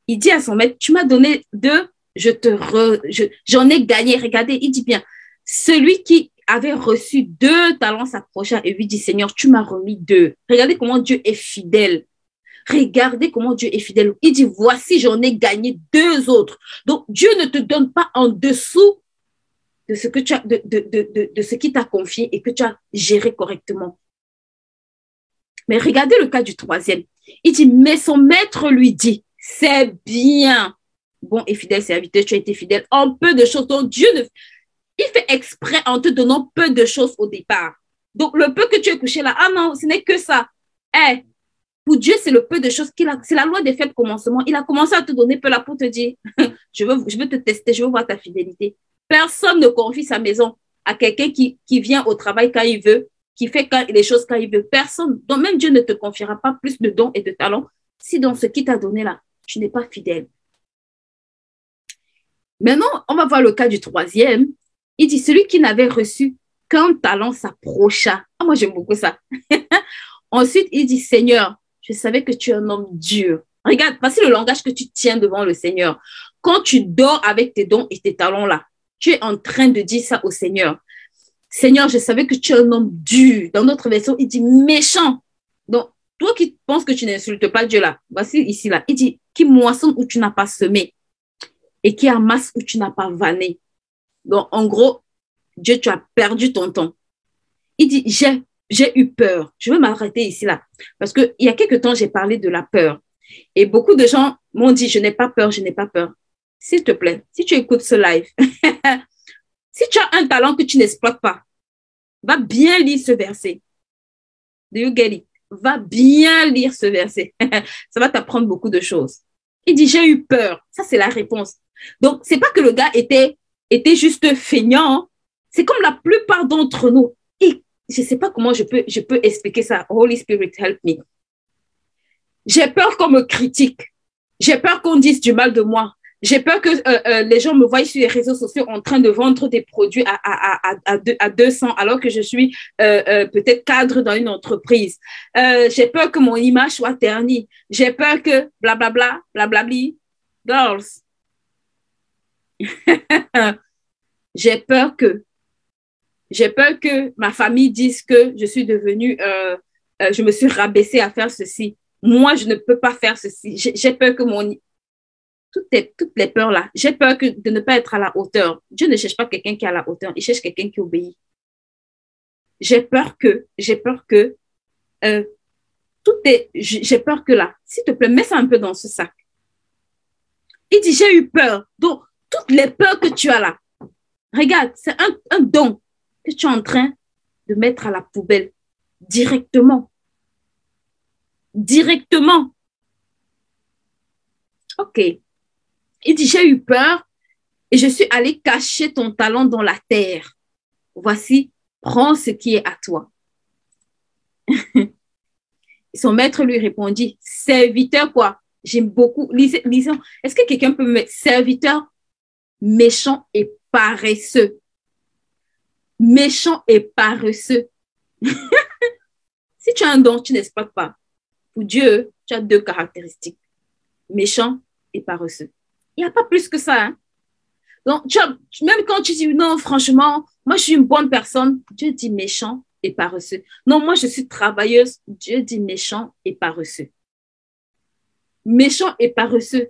il dit à son maître, tu m'as donné 2, j'en ai gagné. Regardez, il dit bien, celui qui avait reçu 2 talents s'approcha et lui dit, Seigneur, tu m'as remis 2. Regardez comment Dieu est fidèle. Regardez comment Dieu est fidèle. Il dit, voici, j'en ai gagné 2 autres. Donc, Dieu ne te donne pas en dessous de ce que tu as, de ce qu'il t'a confié et que tu as géré correctement. Mais regardez le cas du 3e. Il dit, mais son maître lui dit, c'est bien, bon et fidèle serviteur, tu as été fidèle en peu de choses. Donc, Dieu il fait exprès en te donnant peu de choses au départ. Donc, le peu que tu as couché là, ah non, ce n'est que ça. Pour Dieu, c'est le peu de choses c'est la loi des faits de commencement. Il a commencé à te donner peu là pour te dire, je veux te tester, je veux voir ta fidélité. Personne ne confie sa maison à quelqu'un qui vient au travail quand il veut, qui fait les choses quand il veut. Personne. Donc, même Dieu ne te confiera pas plus de dons et de talents si dans ce qu'il t'a donné là, tu n'es pas fidèle. Maintenant, on va voir le cas du 3e. Il dit, celui qui n'avait reçu qu'un talent s'approcha. Ah, moi, j'aime beaucoup ça. Ensuite, il dit, Seigneur, je savais que tu es un homme dur. Regarde, voici le langage que tu tiens devant le Seigneur. Quand tu dors avec tes dons et tes talents là, tu es en train de dire ça au Seigneur. Seigneur, je savais que tu es un homme dur. Dans notre version, il dit méchant. Donc, toi qui penses que tu n'insultes pas Dieu là, voici ici là, il dit, qui moissonne où tu n'as pas semé et qui amasse où tu n'as pas vanné. Donc, en gros, Dieu, tu as perdu ton temps. Il dit, j'ai eu peur. Je veux m'arrêter ici, là. Parce qu'il y a quelques temps, j'ai parlé de la peur. Et beaucoup de gens m'ont dit, je n'ai pas peur, je n'ai pas peur. S'il te plaît, si tu écoutes ce live, si tu as un talent que tu n'exploites pas, va bien lire ce verset. Do you get it? Va bien lire ce verset. Ça va t'apprendre beaucoup de choses. Il dit, j'ai eu peur. Ça, c'est la réponse. Donc, c'est pas que le gars était juste feignant. C'est comme la plupart d'entre nous. Et je sais pas comment je peux expliquer ça. Holy Spirit, help me. J'ai peur qu'on me critique. J'ai peur qu'on dise du mal de moi. J'ai peur que les gens me voient sur les réseaux sociaux en train de vendre des produits à 200 alors que je suis peut-être cadre dans une entreprise. J'ai peur que mon image soit ternie. J'ai peur que blablabla, blablabli. Girls. J'ai peur que ma famille dise que je suis devenue, je me suis rabaissée à faire ceci. Moi, je ne peux pas faire ceci. J'ai peur que toutes les peurs là. J'ai peur de ne pas être à la hauteur. Dieu ne cherche pas quelqu'un qui est à la hauteur, il cherche quelqu'un qui obéit. J'ai peur que, j'ai peur que là, s'il te plaît, mets ça un peu dans ce sac. Il dit, j'ai eu peur. Donc, toutes les peurs que tu as là, regarde, c'est un don que tu es en train de mettre à la poubelle directement. Directement. OK. Il dit, j'ai eu peur et je suis allé cacher ton talent dans la terre. Voici, prends ce qui est à toi. Son maître lui répondit, serviteur quoi? J'aime beaucoup. Lisons. Est-ce que quelqu'un peut me mettre serviteur méchant et paresseux? Méchant et paresseux. Si tu as un don, tu n'exploites pas. Pour Dieu, tu as deux caractéristiques. Méchant et paresseux. Il n'y a pas plus que ça. Hein? Donc, même quand tu dis non, franchement, moi je suis une bonne personne, Dieu dit méchant et paresseux. Non, moi je suis travailleuse, Dieu dit méchant et paresseux. Méchant et paresseux.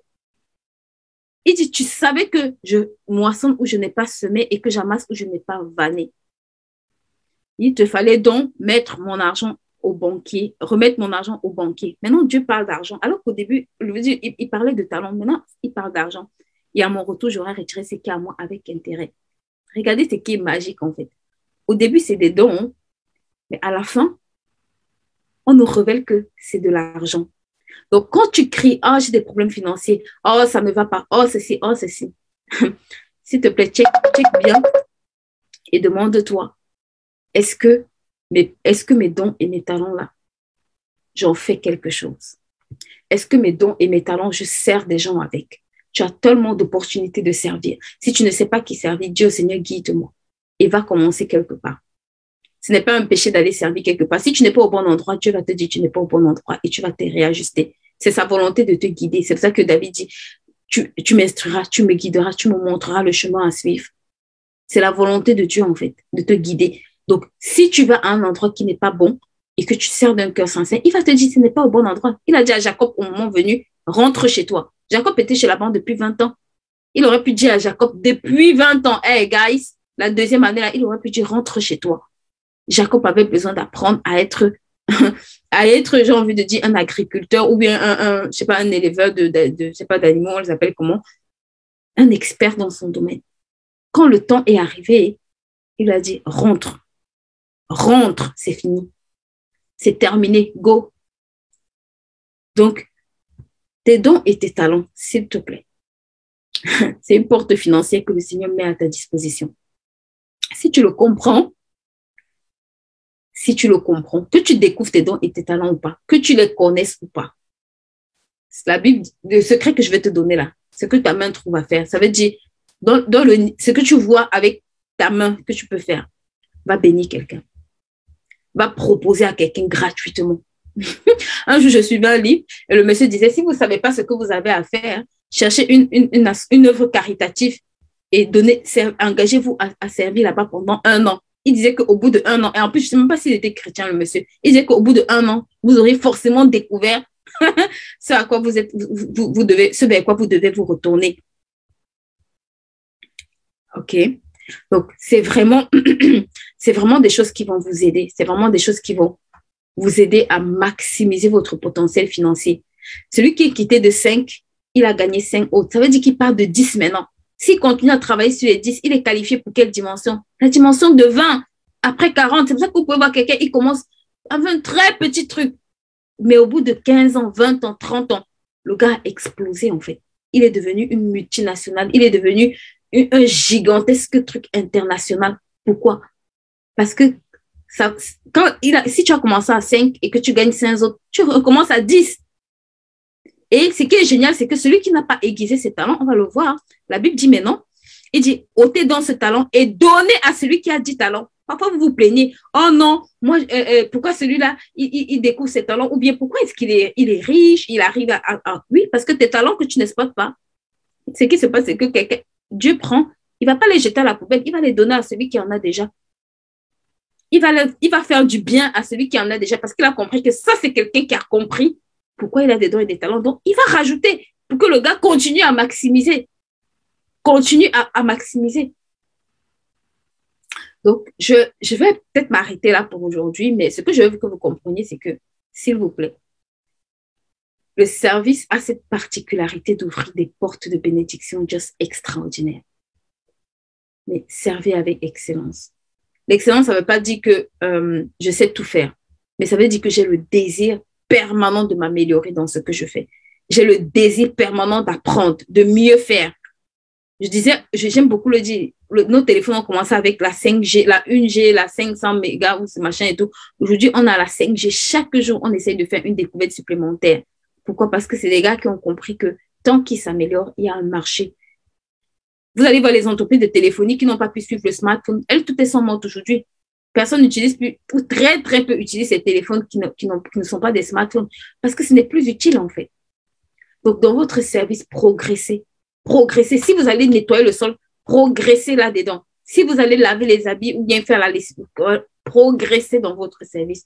Il dit, tu savais que je moissonne où je n'ai pas semé et que j'amasse où je n'ai pas vanné. Il te fallait donc mettre mon argent au banquier, remettre mon argent au banquier. Maintenant, Dieu parle d'argent. Alors qu'au début, il parlait de talent. Maintenant, il parle d'argent. Et à mon retour, j'aurai retiré ce qui est à moi avec intérêt. Regardez ce qui est magique, en fait. Au début, c'est des dons, hein, mais à la fin, on nous révèle que c'est de l'argent. Donc, quand tu cries, « Oh, j'ai des problèmes financiers. Oh, ça ne me va pas. Oh, ceci, oh, ceci. » S'il te plaît, check bien et demande-toi, est-ce que mes dons et mes talents là, j'en fais quelque chose? Est-ce que mes dons et mes talents, je sers des gens avec? Tu as tellement d'opportunités de servir. Si tu ne sais pas qui servir, Dieu, Seigneur, guide-moi. Et va commencer quelque part. Ce n'est pas un péché d'aller servir quelque part. Si tu n'es pas au bon endroit, Dieu va te dire tu n'es pas au bon endroit et tu vas te réajuster. C'est sa volonté de te guider. C'est pour ça que David dit, tu m'instruiras, tu me guideras, tu me montreras le chemin à suivre. C'est la volonté de Dieu, en fait, de te guider. Donc, si tu vas à un endroit qui n'est pas bon et que tu sers d'un cœur sincère, il va te dire ce n'est pas au bon endroit. Il a dit à Jacob au moment venu, rentre chez toi. Jacob était chez Laban depuis 20 ans. Il aurait pu dire à Jacob, depuis 20 ans, hey guys, la deuxième année là, il aurait pu dire rentre chez toi. Jacob avait besoin d'apprendre à être, j'ai envie de dire, un agriculteur ou bien je sais pas, un éleveur je sais pas, d'animaux, on les appelle comment, un expert dans son domaine. Quand le temps est arrivé, il a dit, rentre, c'est fini. C'est terminé, go. Donc, tes dons et tes talents, s'il te plaît. C'est une porte financière que le Seigneur met à ta disposition. Si tu le comprends, que tu découvres tes dons et tes talents ou pas, que tu les connaisses ou pas, c'est la Bible, le secret que je vais te donner là, ce que ta main trouve à faire, ça veut dire, ce que tu vois avec ta main que tu peux faire, va bénir quelqu'un, va proposer à quelqu'un gratuitement. Un jour, je suivais un livre et le monsieur disait, si vous ne savez pas ce que vous avez à faire, cherchez une œuvre caritative et engagez-vous à servir là-bas pendant 1 an. Il disait qu'au bout de 1 an, et en plus, je ne sais même pas s'il était chrétien, le monsieur, il disait qu'au bout de 1 an, vous aurez forcément découvert ce à quoi ce vers quoi vous devez vous retourner. OK? Donc, c'est vraiment des choses qui vont vous aider. C'est vraiment des choses qui vont vous aider à maximiser votre potentiel financier. Celui qui est quitté de 5, il a gagné 5 autres. Ça veut dire qu'il part de 10 maintenant. S'il continue à travailler sur les 10, il est qualifié pour quelle dimension? La dimension de 20, après 40. C'est pour ça que vous pouvez voir quelqu'un, il commence avec un très petit truc. Mais au bout de 15 ans, 20 ans, 30 ans, le gars a explosé en fait. Il est devenu une multinationale. Il est devenu un gigantesque truc international. Pourquoi? Parce que si tu as commencé à 5 et que tu gagnes 5 autres, tu recommences à 10. Et ce qui est génial, c'est que celui qui n'a pas aiguisé ses talents, on va le voir. La Bible dit, mais non. Il dit, ôtez donc ce talent et donnez à celui qui a 10 talents. Parfois, vous vous plaignez. Oh non, moi, pourquoi celui-là, il découvre ses talents? Ou bien, pourquoi est-ce qu'il est riche? Il arrive Oui, parce que tes talents que tu n'exploites pas. Ce qui se passe, c'est que Dieu prend, il ne va pas les jeter à la poubelle, il va les donner à celui qui en a déjà. Il va faire du bien à celui qui en a déjà parce qu'il a compris que ça, c'est quelqu'un qui a compris pourquoi il a des dons et des talents. Donc, il va rajouter. pour que le gars continue à maximiser. Continue à maximiser. Donc, je vais peut-être m'arrêter là pour aujourd'hui, mais ce que je veux que vous compreniez, c'est que, s'il vous plaît, le service a cette particularité d'ouvrir des portes de bénédiction juste extraordinaires. Mais servez avec excellence. L'excellence, ça ne veut pas dire que je sais tout faire, mais ça veut dire que j'ai le désir permanent de m'améliorer dans ce que je fais. J'ai le désir permanent d'apprendre, de mieux faire. Je disais, j'aime beaucoup le dire, nos téléphones ont commencé avec la 5G, la 1G, la 500 mégas ou ce machin et tout. Aujourd'hui, on a la 5G. Chaque jour, on essaye de faire une découverte supplémentaire. Pourquoi? Parce que c'est des gars qui ont compris que tant qu'ils s'améliorent, il y a un marché. Vous allez voir les entreprises de téléphonie qui n'ont pas pu suivre le smartphone. Elles, toutes elles sont mortes aujourd'hui. Personne n'utilise plus, ou très, très peu utilisent ces téléphones qui ne sont pas des smartphones parce que ce n'est plus utile, en fait. Donc, dans votre service, progressez. Progressez. Si vous allez nettoyer le sol, progressez là-dedans. Si vous allez laver les habits ou bien faire la lessive, progressez dans votre service.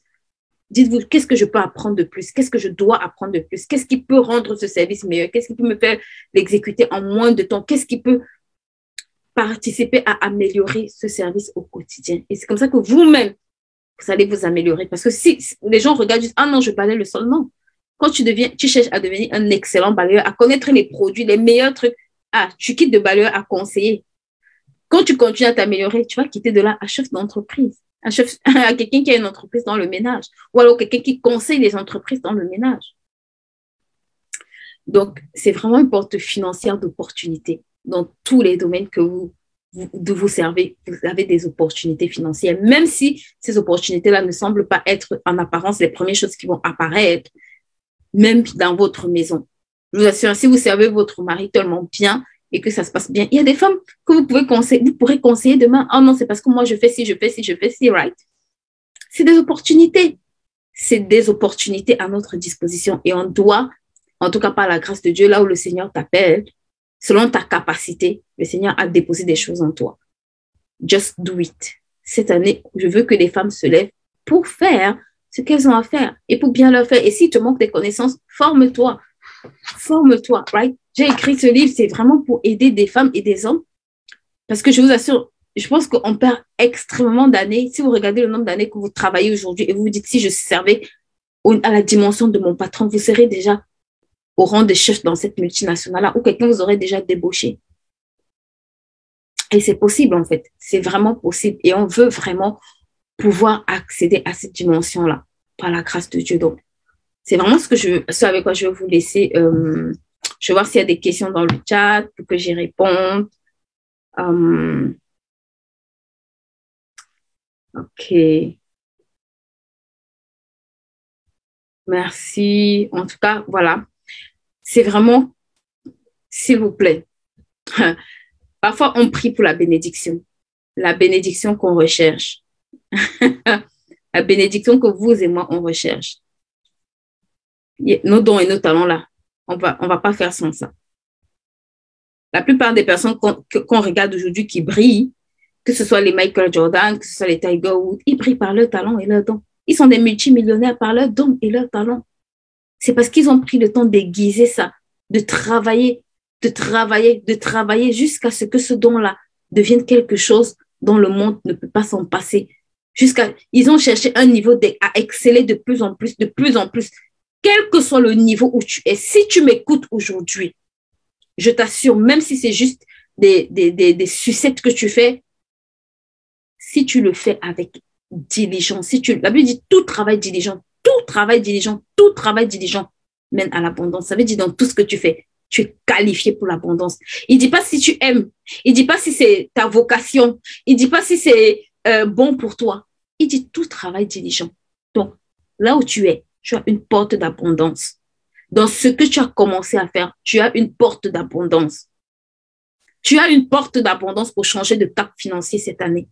Dites-vous, qu'est-ce que je peux apprendre de plus? Qu'est-ce que je dois apprendre de plus? Qu'est-ce qui peut rendre ce service meilleur? Qu'est-ce qui peut me faire l'exécuter en moins de temps? Qu'est-ce qui peut participer à améliorer ce service au quotidien? Et c'est comme ça que vous-même, vous allez vous améliorer. Parce que si les gens regardent juste, ah non, je balaye le sol, non. Quand tu cherches à devenir un excellent balayeur, à connaître les produits, les meilleurs trucs, ah, tu quittes de balayeur à conseiller. Quand tu continues à t'améliorer, tu vas quitter de là à chef d'entreprise, à quelqu'un qui a une entreprise dans le ménage, ou alors quelqu'un qui conseille les entreprises dans le ménage. Donc, c'est vraiment une porte financière d'opportunités. Dans tous les domaines que vous servez, vous avez des opportunités financières, même si ces opportunités-là ne semblent pas être en apparence les premières choses qui vont apparaître, même dans votre maison. Je vous assure, si vous servez votre mari tellement bien et que ça se passe bien, il y a des femmes que vous pourrez conseiller demain. Oh non, c'est parce que moi, je fais ci, right? C'est des opportunités. C'est des opportunités à notre disposition et on doit, en tout cas par la grâce de Dieu, là où le Seigneur t'appelle, selon ta capacité, le Seigneur a déposé des choses en toi. Just do it. Cette année, je veux que les femmes se lèvent pour faire ce qu'elles ont à faire et pour bien leur faire. Et s'il te manque des connaissances, forme-toi. Forme-toi, right? J'ai écrit ce livre, c'est vraiment pour aider des femmes et des hommes. Parce que je vous assure, je pense qu'on perd extrêmement d'années. Si vous regardez le nombre d'années que vous travaillez aujourd'hui et vous vous dites, si je servais à la dimension de mon patron, vous serez déjà au rang de chef dans cette multinationale-là ou quelqu'un vous aurait déjà débauché. Et c'est possible, en fait. C'est vraiment possible. Et on veut vraiment pouvoir accéder à cette dimension-là par la grâce de Dieu. Donc, c'est vraiment ce avec quoi je vais vous laisser. Je vais voir s'il y a des questions dans le chat pour que j'y réponde. OK. Merci. En tout cas, voilà. C'est vraiment, s'il vous plaît. Parfois, on prie pour la bénédiction qu'on recherche. La bénédiction que vous et moi, on recherche. Nos dons et nos talents, là, on va pas faire sans ça. La plupart des personnes qu'on regarde aujourd'hui qui brillent, que ce soit les Michael Jordan, que ce soit les Tiger Woods, ils brillent par leur talent et leurs dons. Ils sont des multimillionnaires par leurs dons et leurs talents. C'est parce qu'ils ont pris le temps d'aiguiser ça, de travailler jusqu'à ce que ce don-là devienne quelque chose dont le monde ne peut pas s'en passer. Ils ont cherché un niveau à exceller de plus en plus, quel que soit le niveau où tu es. Si tu m'écoutes aujourd'hui, je t'assure, même si c'est juste des sucettes que tu fais, si tu le fais avec diligence, la Bible dit tout travail diligent mène à l'abondance. Ça veut dire dans tout ce que tu fais, tu es qualifié pour l'abondance. Il ne dit pas si tu aimes, il ne dit pas si c'est ta vocation, il ne dit pas si c'est bon pour toi. Il dit tout travail diligent. Donc, là où tu es, tu as une porte d'abondance. Dans ce que tu as commencé à faire, tu as une porte d'abondance. Tu as une porte d'abondance pour changer de cap financier cette année.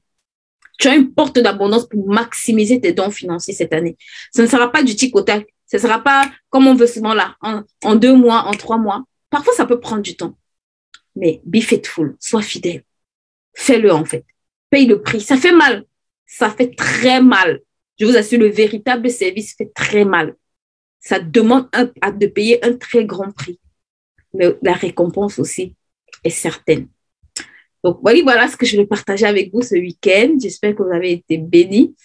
Tu as une porte d'abondance pour maximiser tes dons financiers cette année. Ce ne sera pas du tic au tac. Ce ne sera pas comme on veut souvent là, en 2 mois, en 3 mois. Parfois, ça peut prendre du temps. Mais be faithful, sois fidèle. Fais-le en fait. Paye le prix. Ça fait mal. Ça fait très mal. Je vous assure, le véritable service fait très mal. Ça demande de payer un très grand prix. mais la récompense aussi est certaine. Donc, voilà ce que je vais partager avec vous ce week-end. J'espère que vous avez été bénis.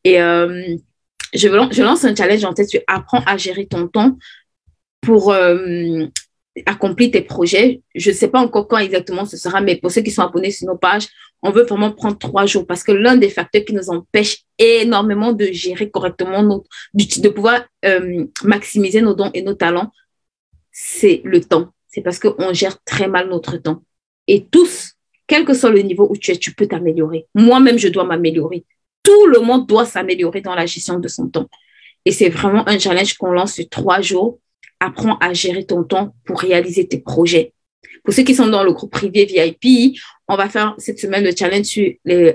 Et je lance un challenge en tête. Tu apprends à gérer ton temps pour accomplir tes projets. Je ne sais pas encore quand exactement ce sera, mais pour ceux qui sont abonnés sur nos pages, on veut vraiment prendre 3 jours parce que l'un des facteurs qui nous empêche énormément de gérer correctement de pouvoir maximiser nos dons et nos talents, c'est le temps. C'est parce qu'on gère très mal notre temps. Et tous, quel que soit le niveau où tu es, tu peux t'améliorer. Moi-même, je dois m'améliorer. Tout le monde doit s'améliorer dans la gestion de son temps. Et c'est vraiment un challenge qu'on lance sur 3 jours. Apprends à gérer ton temps pour réaliser tes projets. Pour ceux qui sont dans le groupe privé VIP, on va faire cette semaine le challenge sur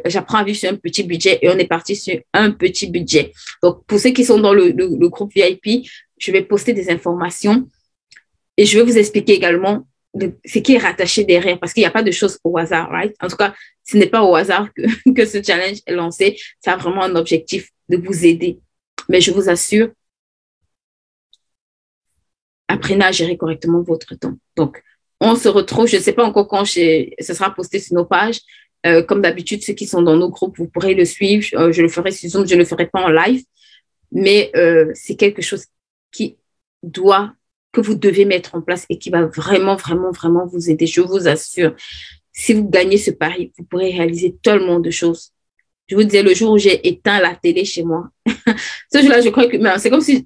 j'apprends à vivre sur un petit budget et on est parti sur un petit budget. Donc, pour ceux qui sont dans le groupe VIP, je vais poster des informations et je vais vous expliquer également ce qui est rattaché derrière parce qu'il n'y a pas de choses au hasard, right? En tout cas, ce n'est pas au hasard que ce challenge est lancé. Ça a vraiment un objectif de vous aider. Mais je vous assure, apprenez à gérer correctement votre temps. Donc, on se retrouve, je ne sais pas encore quand ce sera posté sur nos pages. Comme d'habitude, ceux qui sont dans nos groupes, vous pourrez le suivre. Je le ferai sur Zoom, je ne le ferai pas en live. Mais c'est quelque chose que vous devez mettre en place et qui va vraiment, vraiment, vraiment vous aider. Je vous assure, si vous gagnez ce pari, vous pourrez réaliser tellement de choses. Je vous disais, le jour où j'ai éteint la télé chez moi, ce jour-là, je crois que c'est comme si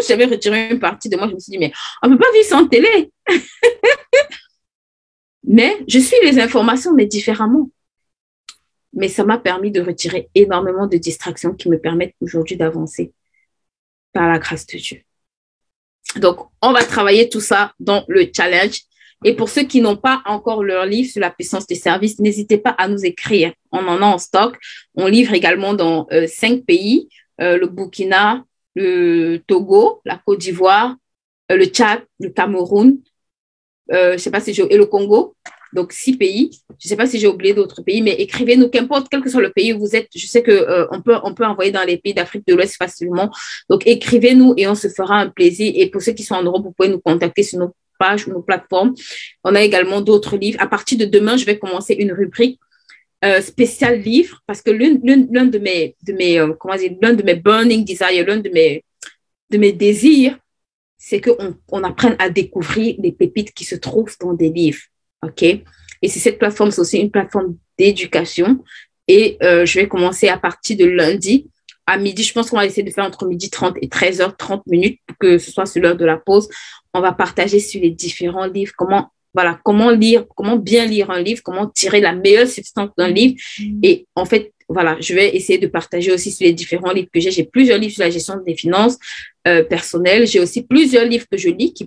j'avais retiré une partie de moi. Je me suis dit, mais on ne peut pas vivre sans télé. Mais je suis les informations, mais différemment. Mais ça m'a permis de retirer énormément de distractions qui me permettent aujourd'hui d'avancer par la grâce de Dieu. Donc, on va travailler tout ça dans le challenge. Et pour ceux qui n'ont pas encore leur livre sur la puissance des services, n'hésitez pas à nous écrire. On en a en stock. On livre également dans 5 pays, le Burkina, le Togo, la Côte d'Ivoire, le Tchad, le Cameroun, et le Congo. Donc, 6 pays. Je ne sais pas si j'ai oublié d'autres pays, mais écrivez-nous, qu'importe, quel que soit le pays où vous êtes. Je sais qu'on peut envoyer dans les pays d'Afrique de l'Ouest facilement. Donc, écrivez-nous et on se fera un plaisir. Et pour ceux qui sont en Europe, vous pouvez nous contacter sur nos pages ou nos plateformes. On a également d'autres livres. À partir de demain, je vais commencer une rubrique spéciale livre parce que l'un de mes burning desires, l'un de mes désirs, c'est qu'on apprenne à découvrir les pépites qui se trouvent dans des livres. OK? Et c'est cette plateforme, c'est aussi une plateforme d'éducation. Et je vais commencer à partir de lundi à midi. Je pense qu'on va essayer de faire entre 12h30 et 13h30 pour que ce soit sur l'heure de la pause. On va partager sur les différents livres, comment bien lire un livre, comment tirer la meilleure substance d'un livre. Et en fait, voilà, je vais essayer de partager aussi sur les différents livres que j'ai. J'ai plusieurs livres sur la gestion des finances personnelles. J'ai aussi plusieurs livres que je lis qui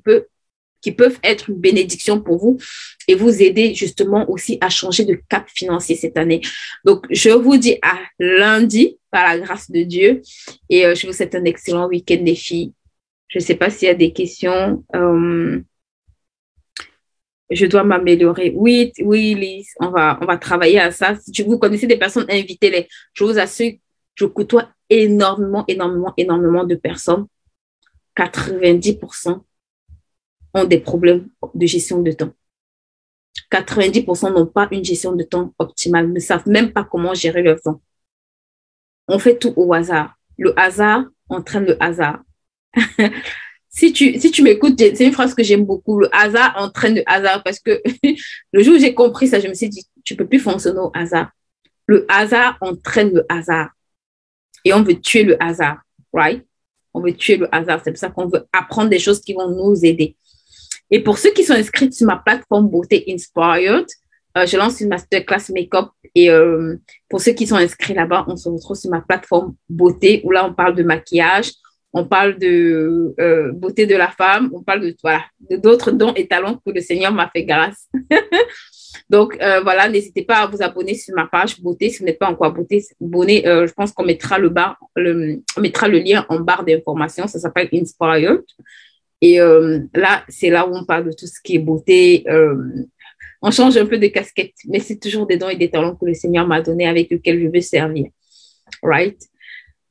peuvent être une bénédiction pour vous et vous aider justement aussi à changer de cap financier cette année. Donc, je vous dis à lundi, par la grâce de Dieu, et je vous souhaite un excellent week-end, les filles. Je ne sais pas s'il y a des questions. Je dois m'améliorer. Oui, Lise, on va travailler à ça. Si vous connaissez des personnes, invitez-les. Je vous assure, je côtoie énormément de personnes. 90% ont des problèmes de gestion de temps. 90% n'ont pas une gestion de temps optimale, ne savent même pas comment gérer leur temps. On fait tout au hasard. Le hasard entraîne le hasard. Si tu m'écoutes, c'est une phrase que j'aime beaucoup. Le hasard entraîne le hasard parce que le jour où j'ai compris ça, je me suis dit, tu ne peux plus fonctionner au hasard. Le hasard entraîne le hasard. Et on veut tuer le hasard, right? On veut tuer le hasard. C'est pour ça qu'on veut apprendre des choses qui vont nous aider. Et pour ceux qui sont inscrits sur ma plateforme Beauté Inspired, je lance une masterclass make-up. Et pour ceux qui sont inscrits là-bas, on se retrouve sur ma plateforme Beauté où là, on parle de maquillage, on parle de beauté de la femme, on parle de d'autres dons et talents que le Seigneur m'a fait grâce. Donc, voilà, n'hésitez pas à vous abonner sur ma page Beauté. Si vous n'êtes pas encore abonné, je pense qu'on mettra on mettra le lien en barre d'informations. Ça s'appelle Inspired. Et là, c'est là où on parle de tout ce qui est beauté. On change un peu de casquette, mais c'est toujours des dons et des talents que le Seigneur m'a donné avec lesquels je veux servir. Right?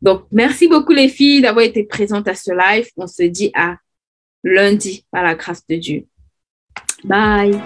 Donc, merci beaucoup les filles d'avoir été présentes à ce live. On se dit à lundi par la grâce de Dieu. Bye.